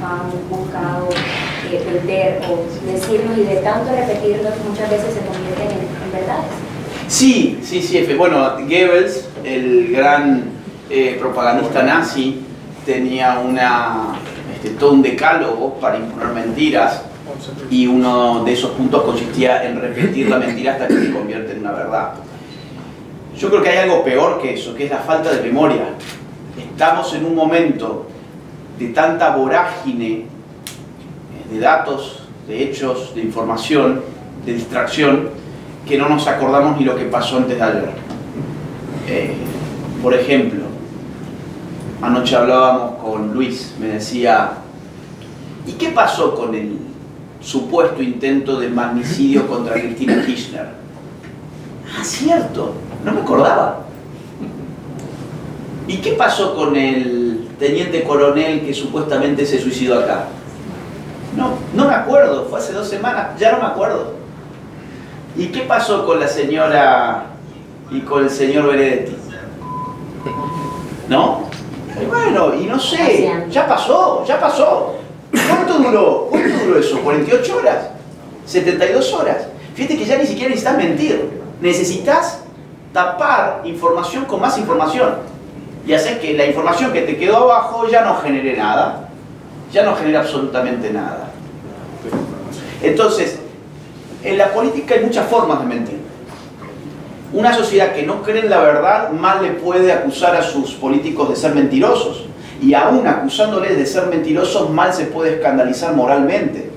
E: han buscado vender o decirnos y de tanto repetirnos muchas veces se convierten en verdades?
A: Sí, Efe. Bueno, Goebbels, el gran propagandista nazi, tenía todo un decálogo para imponer mentiras y uno de esos puntos consistía en repetir la mentira hasta que se convierte en una verdad. Yo creo que hay algo peor que eso, que es la falta de memoria. Estamos en un momento de tanta vorágine de datos, de hechos, de información, de distracción, que no nos acordamos ni lo que pasó antes de ayer. Por ejemplo, anoche hablábamos con Luis, me decía, ¿y qué pasó con el supuesto intento de magnicidio contra Cristina Kirchner. Ah, cierto, no me acordaba. ¿Y qué pasó con el teniente coronel que supuestamente se suicidó acá? No me acuerdo, fue hace 2 semanas, ya no me acuerdo. ¿Y qué pasó con la señora y con el señor Benedetti? ¿No? Y bueno, y no sé, ya pasó. ¿Cuánto duró eso? ¿48 horas? ¿72 horas? Fíjate que ya ni siquiera necesitas mentir. Necesitas tapar información con más información. Y hacer que la información que te quedó abajo ya no genere nada. Ya no genera absolutamente nada. Entonces, en la política hay muchas formas de mentir. Una sociedad que no cree en la verdad mal le puede acusar a sus políticos de ser mentirosos. Y aún acusándoles de ser mentirosos, mal se puede escandalizar moralmente.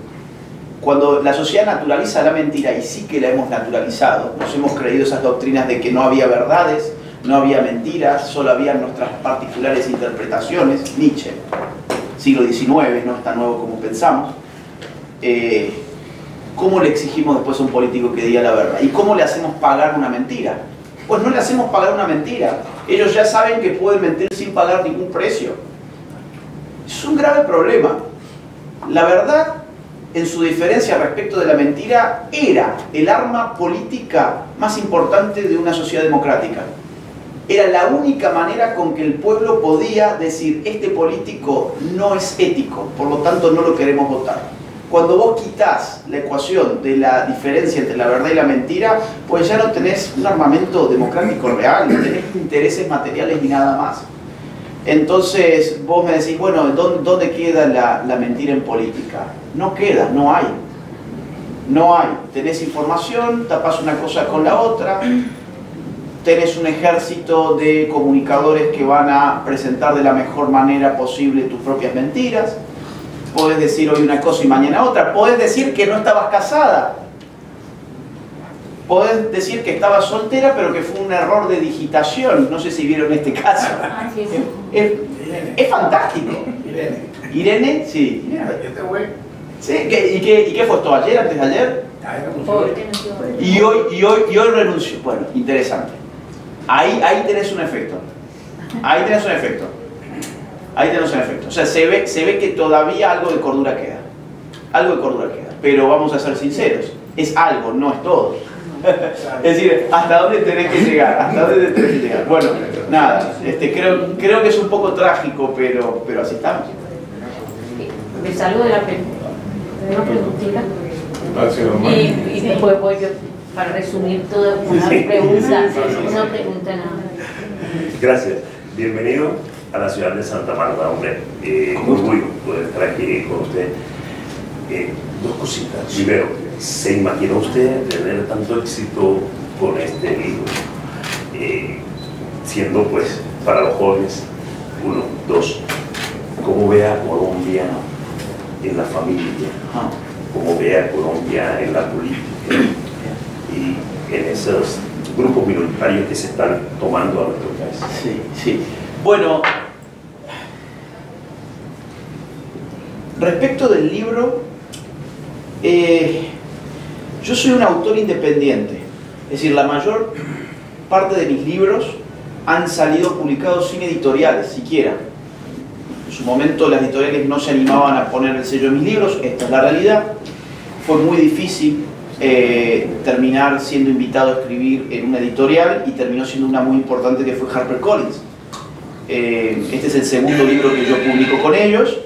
A: Cuando la sociedad naturaliza la mentira, y sí que la hemos naturalizado, nos hemos creído esas doctrinas de que no había verdades, no había mentiras, solo había nuestras particulares interpretaciones. Nietzsche, siglo XIX, no es tan nuevo como pensamos. ¿Cómo le exigimos después a un político que diga la verdad? ¿Y cómo le hacemos pagar una mentira? Pues no le hacemos pagar una mentira. Ellos ya saben que pueden mentir sin pagar ningún precio. Es un grave problema. La verdad, en su diferencia respecto de la mentira, era el arma política más importante de una sociedad democrática. Era la única manera con que el pueblo podía decir: este político no es ético, por lo tanto no lo queremos votar. Cuando vos quitas la ecuación de la diferencia entre la verdad y la mentira, pues ya no tenés un armamento democrático real, no tenés intereses materiales ni nada más. Entonces vos me decís, bueno, ¿dónde queda la mentira en política? No queda, no hay. No hay. Tenés información, tapás una cosa con la otra, tenés un ejército de comunicadores que van a presentar de la mejor manera posible tus propias mentiras. Podés decir hoy una cosa y mañana otra. Podés decir que no estabas casada. Podés decir que estabas soltera, pero que fue un error de digitación. No sé si vieron este caso. Es fantástico. Irene, sí. ¿Sí? ¿Y qué fue esto? ¿Ayer? ¿Antes de ayer? Y hoy renunció. Bueno, interesante. Ahí tenés un efecto. Ahí tenés un efecto. O sea, se ve que todavía algo de cordura queda. Algo de cordura queda. Pero vamos a ser sinceros. Es algo, no es todo. Es decir, ¿hasta dónde tenés que llegar? Bueno, nada. Creo que es un poco trágico, pero así estamos.
G: Me salgo de una preguntita. Y después voy yo para resumir todo una pregunta. Una pregunta nada.
H: Gracias. Bienvenido a la ciudad de Santa Marta, hombre. Un orgullo poder estar aquí con usted. 2 cositas. Primero, ¿se imaginó usted tener tanto éxito con este libro? Siendo, pues, para los jóvenes, 1, 2, ¿cómo ve a Colombia en la familia? ¿Cómo ve a Colombia en la política? Y en esos grupos minoritarios que se están tomando a nuestro país.
A: Sí. Bueno, respecto del libro, yo soy un autor independiente. Es decir, la mayor parte de mis libros han salido publicados sin editoriales, siquiera. En su momento las editoriales no se animaban a poner el sello de mis libros, esta es la realidad. Fue muy difícil terminar siendo invitado a escribir en una editorial y terminó siendo una muy importante que fue HarperCollins. Este es el segundo libro que yo publico con ellos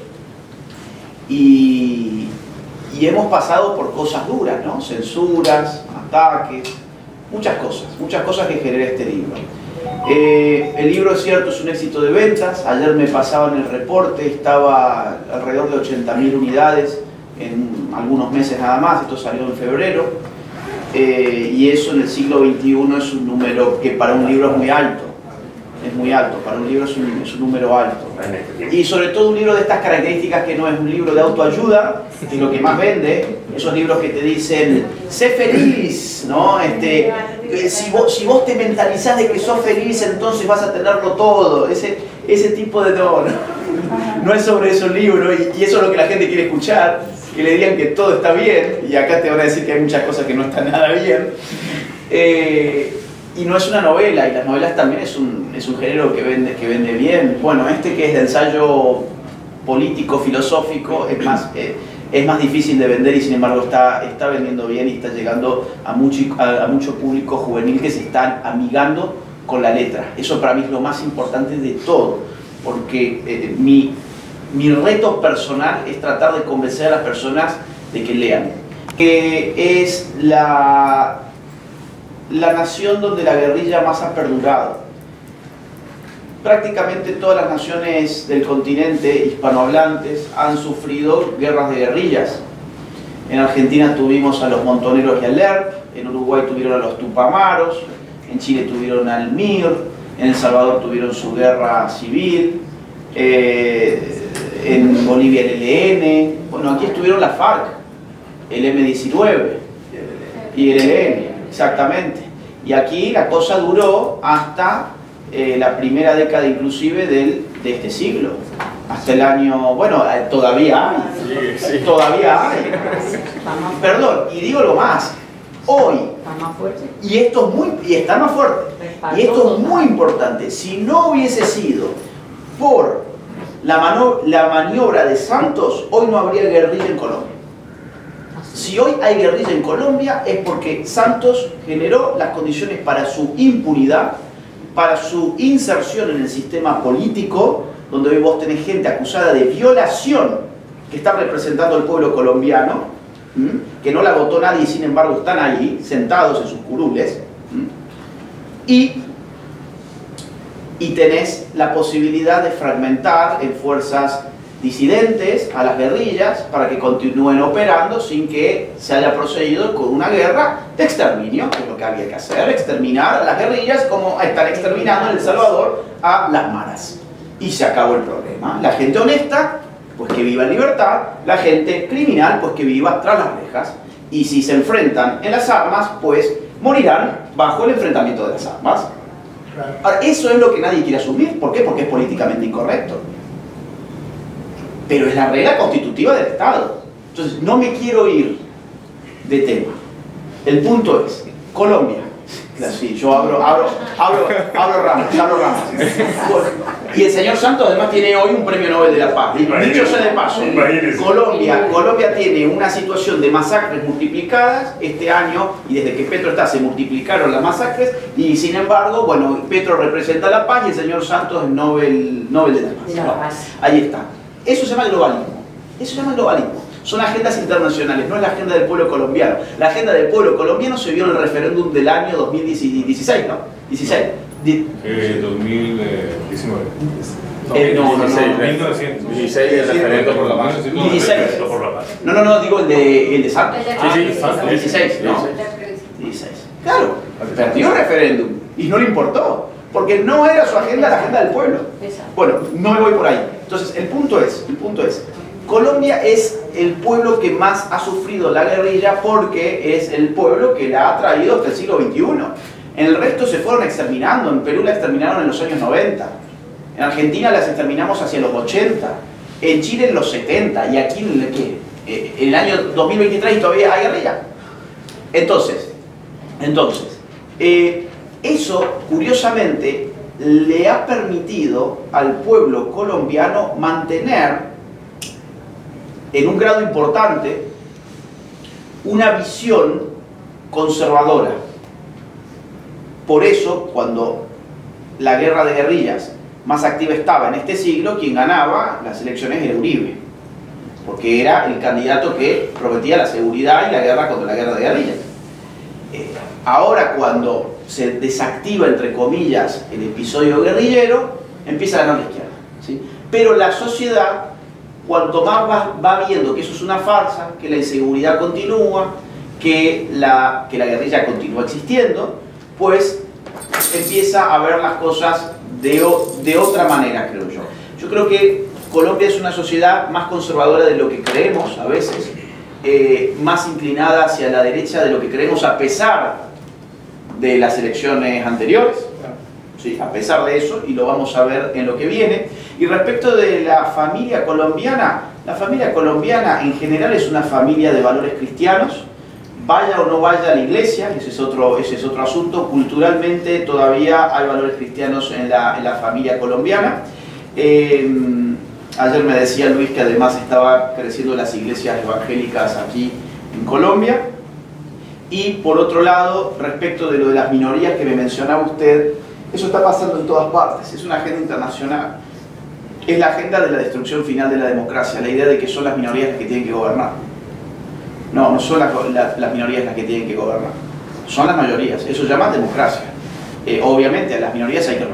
A: y hemos pasado por cosas duras, ¿no? Censuras, ataques, muchas cosas que genera este libro. El libro, es cierto, es un éxito de ventas. Ayer me pasaba en el reporte, estaba alrededor de 80.000 unidades en algunos meses nada más. Esto salió en febrero y eso en el siglo XXI es un número que para un libro es muy alto. Es muy alto, para un libro es un número alto. Y sobre todo un libro de estas características, que no es un libro de autoayuda, que es lo que más vende, esos libros que te dicen, sé feliz, ¿no? Si vos te mentalizás de que sos feliz, entonces vas a tenerlo todo. Ese tipo de no es sobre eso el libro, y eso es lo que la gente quiere escuchar. que le digan que todo está bien, y acá te van a decir que hay muchas cosas que no están nada bien. Y no es una novela, y las novelas también es un género que vende bien. Bueno, este que es de ensayo político, filosófico, es más difícil de vender y sin embargo está vendiendo bien y está llegando a mucho público juvenil que se están amigando con la letra. Eso para mí es lo más importante de todo, porque mi reto personal es tratar de convencer a las personas de que lean. Que es la nación donde la guerrilla más ha perdurado. Prácticamente todas las naciones del continente hispanohablantes han sufrido guerras de guerrillas. En Argentina tuvimos a los montoneros y al ERP, en Uruguay tuvieron a los tupamaros, en Chile tuvieron al MIR, en El Salvador tuvieron su guerra civil, en Bolivia el ELN, bueno, aquí estuvieron la FARC, el M-19 y el ELN, exactamente. Y aquí la cosa duró hasta la primera década inclusive de este siglo, hasta el año, bueno, todavía hay, todavía hay. Perdón, y digo lo más, hoy, y esto está más fuerte, y esto es muy importante, si no hubiese sido por la maniobra de Santos, hoy no habría guerrilla en Colombia. Si hoy hay guerrilla en Colombia es porque Santos generó las condiciones para su impunidad, para su inserción en el sistema político, donde hoy vos tenés gente acusada de violación que está representando al pueblo colombiano, que no la votó nadie y sin embargo están ahí, sentados en sus curules, y tenés la posibilidad de fragmentar en fuerzas disidentes a las guerrillas para que continúen operando sin que se haya procedido con una guerra de exterminio, que es lo que había que hacer, exterminar a las guerrillas como están exterminando en El Salvador a las maras. Y se acabó el problema. La gente honesta, pues que viva en libertad; la gente criminal, pues que viva tras las rejas. Y si se enfrentan en las armas, pues morirán bajo el enfrentamiento de las armas. Ahora, eso es lo que nadie quiere asumir. ¿Por qué? Porque es políticamente incorrecto. Pero es la regla constitutiva del Estado. Entonces, no me quiero ir de tema. El punto es, Colombia. Sí, yo abro ramas. Y el señor Santos además tiene hoy un premio Nobel de la Paz. Dicho sea de paso, Colombia tiene una situación de masacres multiplicadas este año, y desde que Petro está se multiplicaron las masacres, y sin embargo, bueno, Petro representa la paz y el señor Santos es Nobel de la Paz. Ahí está. Eso se llama globalismo. Eso se llama globalismo. Son agendas internacionales, no es la agenda del pueblo colombiano. La agenda del pueblo colombiano se vio en el referéndum del año 2016, ¿no? 16.
B: 2019.
A: No,
B: 2016 el referéndum por la paz.
A: 16. No, digo el de Santos.
B: Sí,
A: 16, ¿no? 16. Claro, perdió el referéndum y no le importó, porque no era su agenda, la agenda del pueblo. Bueno, no me voy por ahí. Entonces, el punto es, Colombia es el pueblo que más ha sufrido la guerrilla porque es el pueblo que la ha traído hasta el siglo XXI. En el resto se fueron exterminando. En Perú la exterminaron en los años 90. En Argentina las exterminamos hacia los 80. En Chile en los 70. Y aquí en el año 2023 todavía hay guerrilla. Entonces, eso curiosamente le ha permitido al pueblo colombiano mantener en un grado importante una visión conservadora. Por eso, cuando la guerra de guerrillas más activa estaba en este siglo, quien ganaba las elecciones era Uribe, porque era el candidato que prometía la seguridad y la guerra contra la guerra de guerrillas. Ahora, cuando se desactiva, entre comillas, el episodio guerrillero, empieza a ganar la izquierda, ¿sí? Pero la sociedad, cuanto más va viendo que eso es una farsa, que la inseguridad continúa, que la guerrilla continúa existiendo, pues empieza a ver las cosas de otra manera, creo yo. Yo creo que Colombia es una sociedad más conservadora de lo que creemos a veces, más inclinada hacia la derecha de lo que creemos a pesar de las elecciones anteriores. Sí, a pesar de eso, y lo vamos a ver en lo que viene. Y respecto de la familia colombiana, La familia colombiana en general es una familia de valores cristianos, vaya o no vaya a la iglesia, ese es otro asunto. Culturalmente todavía hay valores cristianos en la familia colombiana. Ayer me decía Luis que además estaba creciendo las iglesias evangélicas aquí en Colombia. Y por otro lado, respecto de lo de las minorías que me mencionaba usted, eso está pasando en todas partes, es una agenda internacional. Es la agenda de la destrucción final de la democracia, la idea de que son las minorías las que tienen que gobernar. No, no son las minorías las que tienen que gobernar, son las mayorías, eso se llama democracia. Obviamente a las minorías hay que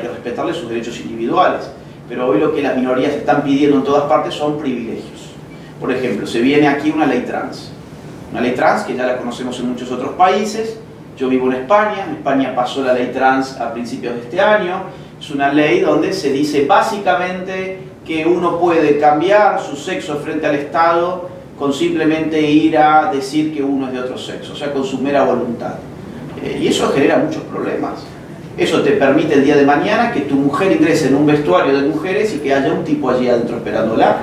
A: respetarles sus derechos individuales, pero hoy lo que las minorías están pidiendo en todas partes son privilegios. Por ejemplo, se viene aquí una ley trans que ya la conocemos en muchos otros países. Yo vivo en España pasó la ley trans a principios de este año. Es una ley donde se dice básicamente que uno puede cambiar su sexo frente al Estado con simplemente ir a decir que uno es de otro sexo, o sea, con su mera voluntad. Y eso genera muchos problemas. Eso te permite el día de mañana que tu mujer ingrese en un vestuario de mujeres y que haya un tipo allí adentro esperándola.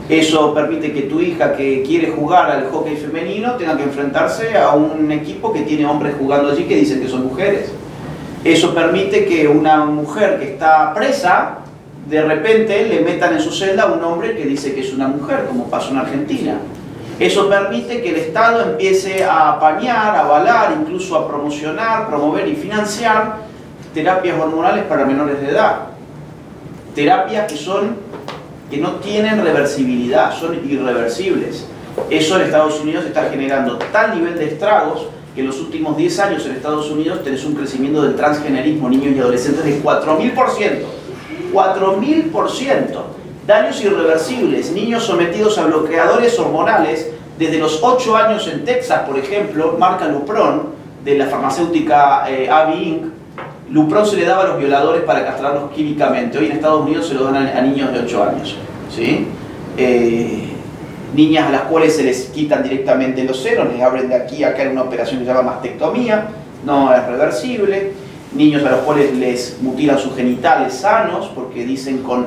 A: Eso permite que tu hija que quiere jugar al hockey femenino tenga que enfrentarse a un equipo que tiene hombres jugando allí que dicen que son mujeres. Eso permite que una mujer que está presa, de repente le metan en su celda a un hombre que dice que es una mujer, como pasó en Argentina. Eso permite que el Estado empiece a apañar, a avalar, incluso a promocionar, promover y financiar terapias hormonales para menores de edad. Terapias que no tienen reversibilidad, son irreversibles. Eso en Estados Unidos está generando tal nivel de estragos que en los últimos 10 años en Estados Unidos tenés un crecimiento del transgenerismo en niños y adolescentes de 4000%. 4000%. Daños irreversibles, niños sometidos a bloqueadores hormonales desde los 8 años en Texas, por ejemplo, marca Lupron, de la farmacéutica Abby Inc. Lupron se le daba a los violadores para castrarlos químicamente. Hoy en Estados Unidos se lo dan a niños de 8 años. ¿Sí? Niñas a las cuales se les quitan directamente los senos, les abren de aquí a acá en una operación que se llama mastectomía, no es reversible. Niños a los cuales les mutilan sus genitales sanos porque dicen con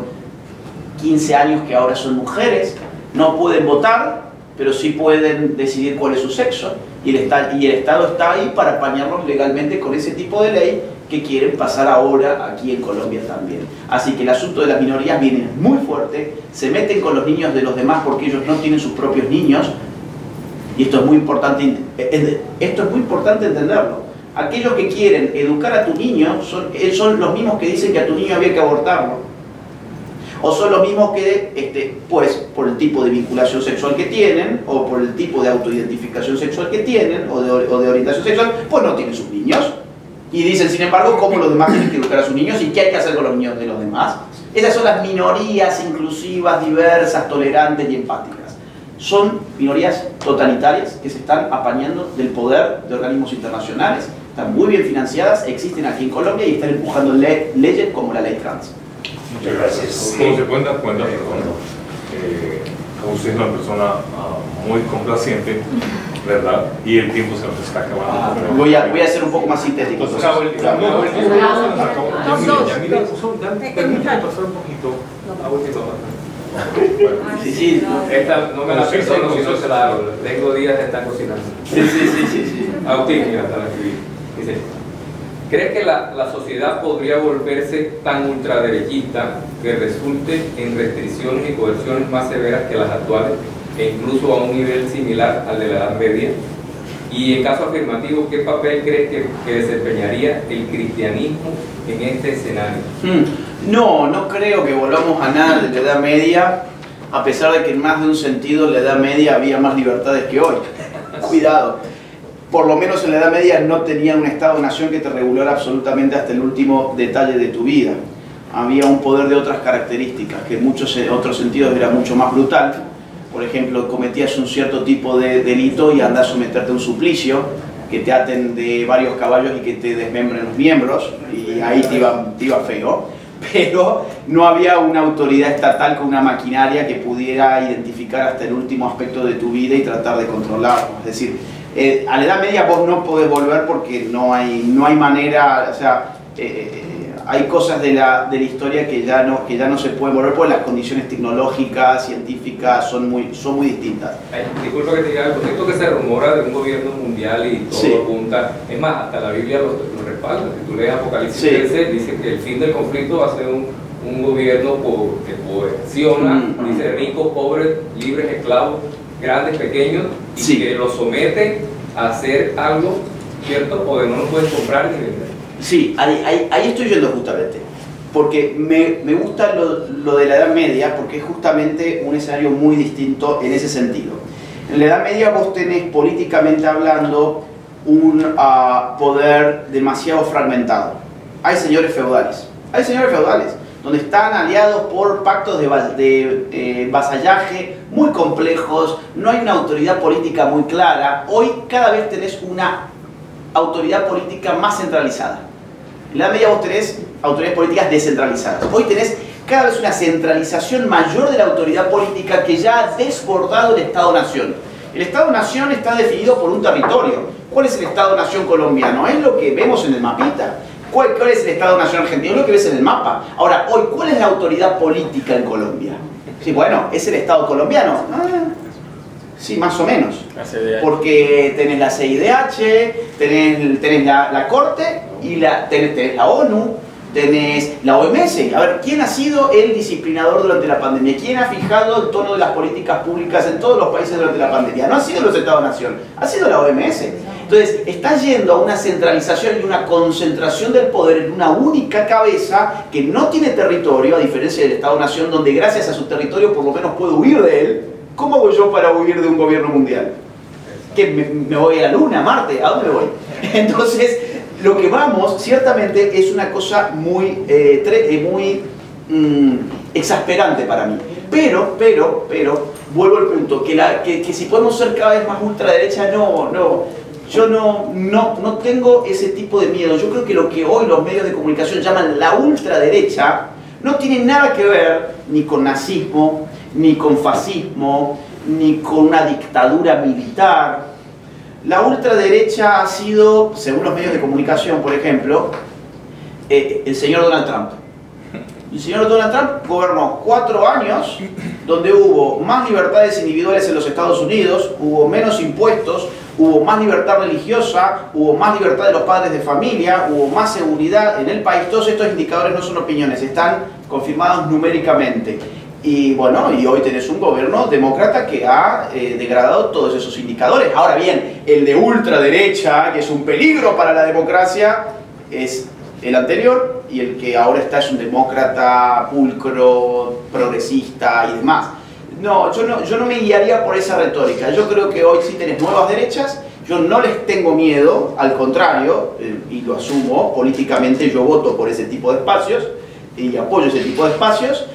A: 15 años que ahora son mujeres, no pueden votar, pero sí pueden decidir cuál es su sexo, y el Estado está ahí para apañarlos legalmente con ese tipo de ley que quieren pasar ahora aquí en Colombia también. Así que el asunto de las minorías viene muy fuerte, se meten con los niños de los demás porque ellos no tienen sus propios niños, y esto es muy importante entenderlo. Aquellos que quieren educar a tu niño son los mismos que dicen que a tu niño había que abortarlo. O son los mismos que, pues, por el tipo de vinculación sexual que tienen, o por el tipo de autoidentificación sexual que tienen, o de orientación sexual, pues no tienen sus niños. Y dicen, sin embargo, cómo los demás tienen que educar a sus niños y qué hay que hacer con los niños de los demás. Esas son las minorías inclusivas, diversas, tolerantes y empáticas. Son minorías totalitarias que se están apañando del poder de organismos internacionales, están muy bien financiadas, existen aquí en Colombia y están empujando leyes como la ley trans.
B: Muchas gracias. Como se pueden dar cuenta, usted es una persona muy complaciente, ¿verdad? Y el tiempo se nos está acabando.
A: Voy a ser un poco más sintético.
B: Permítame pasar un poquito a última parte.
A: Sí.
I: Esta no me la cocino, sino se la hago. Tengo días de estar cocinando.
A: Sí.
I: Autismo hasta la escribir. Dice, ¿cree que la sociedad podría volverse tan ultraderechista que resulte en restricciones y coerciones más severas que las actuales e incluso a un nivel similar al de la Edad Media? Y en caso afirmativo, ¿qué papel cree que desempeñaría el cristianismo en este escenario?
A: No creo que volvamos a nada de la Edad Media, a pesar de que en más de un sentido en la Edad Media había más libertades que hoy. Cuidado. Por lo menos en la Edad Media no tenían un Estado-nación que te regulara absolutamente hasta el último detalle de tu vida. Había un poder de otras características, que en muchos otros sentidos era mucho más brutal. Por ejemplo, cometías un cierto tipo de delito y andás a someterte a un suplicio, que te aten de varios caballos y que te desmembren los miembros, y ahí te iba feo. Pero no había una autoridad estatal con una maquinaria que pudiera identificar hasta el último aspecto de tu vida y tratar de controlarlo. Es decir, a la Edad Media vos no podés volver porque no hay manera, o sea, hay cosas de la historia que ya no se pueden volver porque las condiciones tecnológicas, científicas son muy distintas.
I: Disculpa que te diga algo, esto que se rumora de un gobierno mundial y todo apunta, es más, hasta la Biblia lo respalda. Si tú lees Apocalipsis 13, dice que el fin del conflicto va a ser un gobierno que cohesiona, dice ricos, pobres, libres, esclavos, grandes, pequeños, y que los somete a hacer algo, ¿cierto? Porque no lo pueden comprar ni vender.
A: Sí, ahí estoy yendo justamente, porque me gusta lo de la Edad Media, porque es justamente un escenario muy distinto en ese sentido. En la Edad Media vos tenés, políticamente hablando, un poder demasiado fragmentado. Hay señores feudales, donde están aliados por pactos de vasallaje muy complejos, no hay una autoridad política muy clara. Hoy cada vez tenés una autoridad política más centralizada. En la Edad Media vos tenés autoridades políticas descentralizadas. Hoy tenés cada vez una centralización mayor de la autoridad política que ya ha desbordado el Estado-Nación. El Estado-Nación está definido por un territorio. ¿Cuál es el Estado-Nación colombiano? Es lo que vemos en el mapita. ¿Cuál es el Estado-Nación argentino? Es lo que ves en el mapa. Ahora, hoy, ¿cuál es la autoridad política en Colombia? Sí, bueno, es el Estado colombiano. Sí, más o menos. Porque tenés la CIDH, tenés la Corte, y tenés la ONU, tenés la OMS. A ver, ¿quién ha sido el disciplinador durante la pandemia? ¿Quién ha fijado el tono de las políticas públicas en todos los países durante la pandemia? No ha sido los Estados-Nación, ha sido la OMS. Entonces, está yendo a una centralización y una concentración del poder en una única cabeza que no tiene territorio, a diferencia del Estado-Nación, donde gracias a su territorio por lo menos puede huir de él. ¿Cómo hago yo para huir de un gobierno mundial? ¿Que me voy a la Luna, a Marte? ¿A dónde voy? Entonces, lo que vamos, ciertamente, es una cosa muy exasperante para mí. Pero, vuelvo al punto, que si podemos ser cada vez más ultraderecha, yo no tengo ese tipo de miedo. Yo creo que lo que hoy los medios de comunicación llaman la ultraderecha no tiene nada que ver ni con nazismo, ni con fascismo, ni con una dictadura militar. La ultraderecha ha sido, según los medios de comunicación, por ejemplo, el señor Donald Trump. El señor Donald Trump gobernó 4 años donde hubo más libertades individuales en los Estados Unidos, hubo menos impuestos, hubo más libertad religiosa, hubo más libertad de los padres de familia, hubo más seguridad en el país. Todos estos indicadores no son opiniones, están confirmados numéricamente. Y bueno, y hoy tenés un gobierno demócrata que ha degradado todos esos indicadores. Ahora bien, el de ultraderecha, que es un peligro para la democracia, es el anterior, y el que ahora está es un demócrata pulcro, progresista y demás. No, yo no me guiaría por esa retórica. Yo creo que hoy sí tenés nuevas derechas. Yo no les tengo miedo, al contrario, y lo asumo políticamente, yo voto por ese tipo de espacios y apoyo ese tipo de espacios.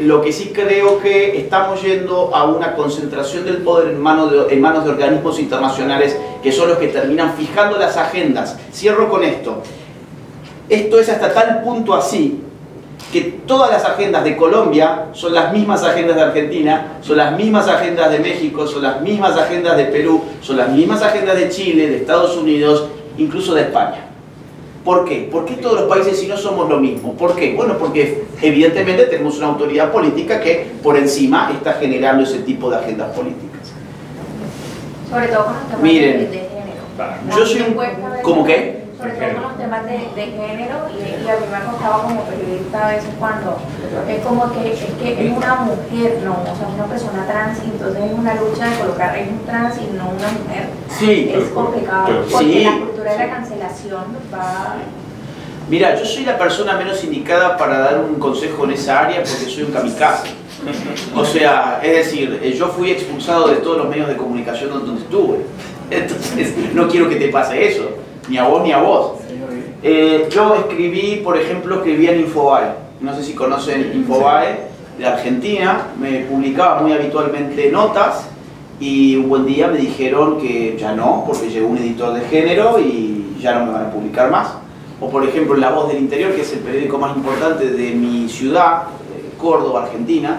A: Lo que sí creo que estamos yendo a una concentración del poder en manos de organismos internacionales que son los que terminan fijando las agendas. Cierro con esto. Esto es hasta tal punto así que todas las agendas de Colombia son las mismas agendas de Argentina, son las mismas agendas de México, son las mismas agendas de Perú, son las mismas agendas de Chile, de Estados Unidos, incluso de España. ¿Por qué? ¿Por qué todos los países si no somos lo mismo? ¿Por qué? Bueno, porque evidentemente tenemos una autoridad política que por encima está generando ese tipo de agendas políticas.
E: Sobre todo con los temas
A: Miren,
E: de género.
A: yo soy un... ¿Cómo qué?
E: Sobre todo con los temas de género, y a mí me ha costado como periodista a veces cuando es como que es una mujer, no, o sea, una persona trans, y entonces es una lucha de colocar es un trans y no una mujer.
A: Sí.
E: Es complicado, porque
A: sí.
E: La cultura de la cancelación va...
A: Mira, yo soy la persona menos indicada para dar un consejo en esa área porque soy un kamikaze. O sea, es decir, yo fui expulsado de todos los medios de comunicación donde estuve. Entonces, no quiero que te pase eso. Ni a vos ni a vos. Yo escribí en Infobae. No sé si conocen Infobae de Argentina. Me publicaba muy habitualmente notas y un buen día me dijeron que ya no, porque llegó un editor de género y ya no me van a publicar más. O por ejemplo La Voz del Interior, que es el periódico más importante de mi ciudad, Córdoba, Argentina.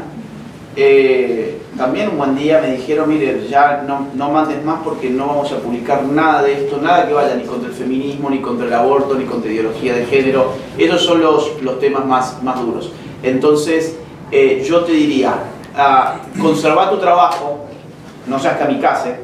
A: también un buen día me dijeron, mire, ya no mandes más porque no vamos a publicar nada de esto, nada que vaya ni contra el feminismo, ni contra el aborto, ni contra ideología de género. Esos son los temas más duros. Entonces, yo te diría, conserva tu trabajo, no seas kamikaze,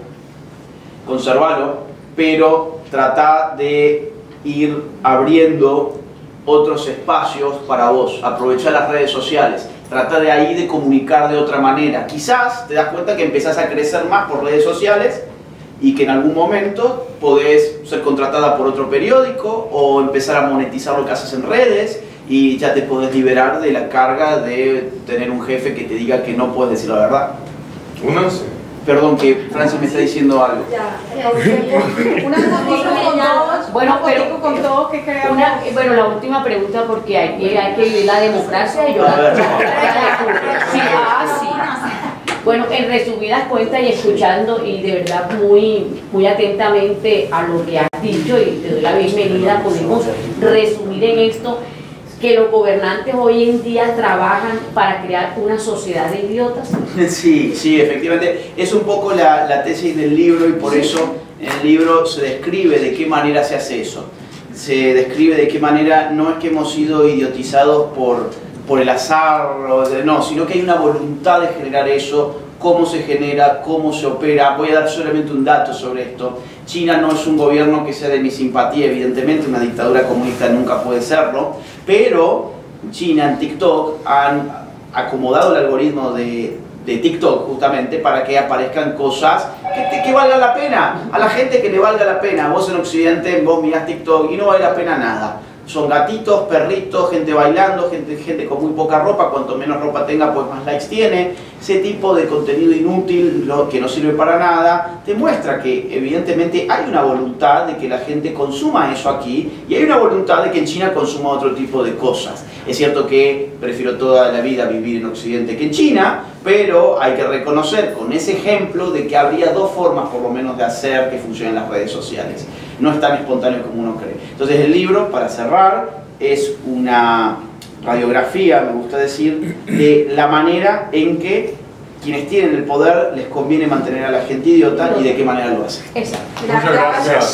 A: conservalo, pero trata de ir abriendo otros espacios para vos, aprovechar las redes sociales. Trata de ahí de comunicar de otra manera. Quizás te das cuenta que empezás a crecer más por redes sociales y que en algún momento podés ser contratada por otro periódico o empezar a monetizar lo que haces en redes y ya te podés liberar de la carga de tener un jefe que te diga que no puedes decir la verdad.
B: Únanse.
A: Perdón, que Francis me está diciendo algo.
C: Una fotico con todos,
G: bueno,
C: pero con todos que creamos.
G: Bueno, la última pregunta, porque hay que vivir la democracia y yo la sí, sí. Bueno, en resumidas cuentas y escuchando y de verdad muy atentamente a lo que has dicho y te doy la bienvenida, podemos resumir en esto que los gobernantes hoy en día trabajan para crear una sociedad de idiotas.
A: Sí, sí, efectivamente. Es un poco la tesis del libro y por eso en el libro se describe de qué manera se hace eso. Se describe de qué manera no es que hemos sido idiotizados por el azar, no, sino que hay una voluntad de generar eso, cómo se genera, cómo se opera. Voy a dar solamente un dato sobre esto. China no es un gobierno que sea de mi simpatía, evidentemente, una dictadura comunista nunca puede serlo, pero China en TikTok han acomodado el algoritmo de TikTok justamente para que aparezcan cosas que valgan la pena, a la gente que le valga la pena. Vos en Occidente, vos mirás TikTok y no vale la pena nada. Son gatitos, perritos, gente bailando, gente con muy poca ropa, cuanto menos ropa tenga, pues más likes tiene. Ese tipo de contenido inútil, que no sirve para nada, te muestra que evidentemente hay una voluntad de que la gente consuma eso aquí y hay una voluntad de que en China consuma otro tipo de cosas. Es cierto que prefiero toda la vida vivir en Occidente que en China, pero hay que reconocer con ese ejemplo de que habría dos formas por lo menos de hacer que funcionen las redes sociales. No es tan espontáneo como uno cree. Entonces el libro, para cerrar, es una radiografía, me gusta decir, de la manera en que quienes tienen el poder les conviene mantener a la gente idiota y de qué manera lo hacen.
G: Exacto.
B: Muchas gracias.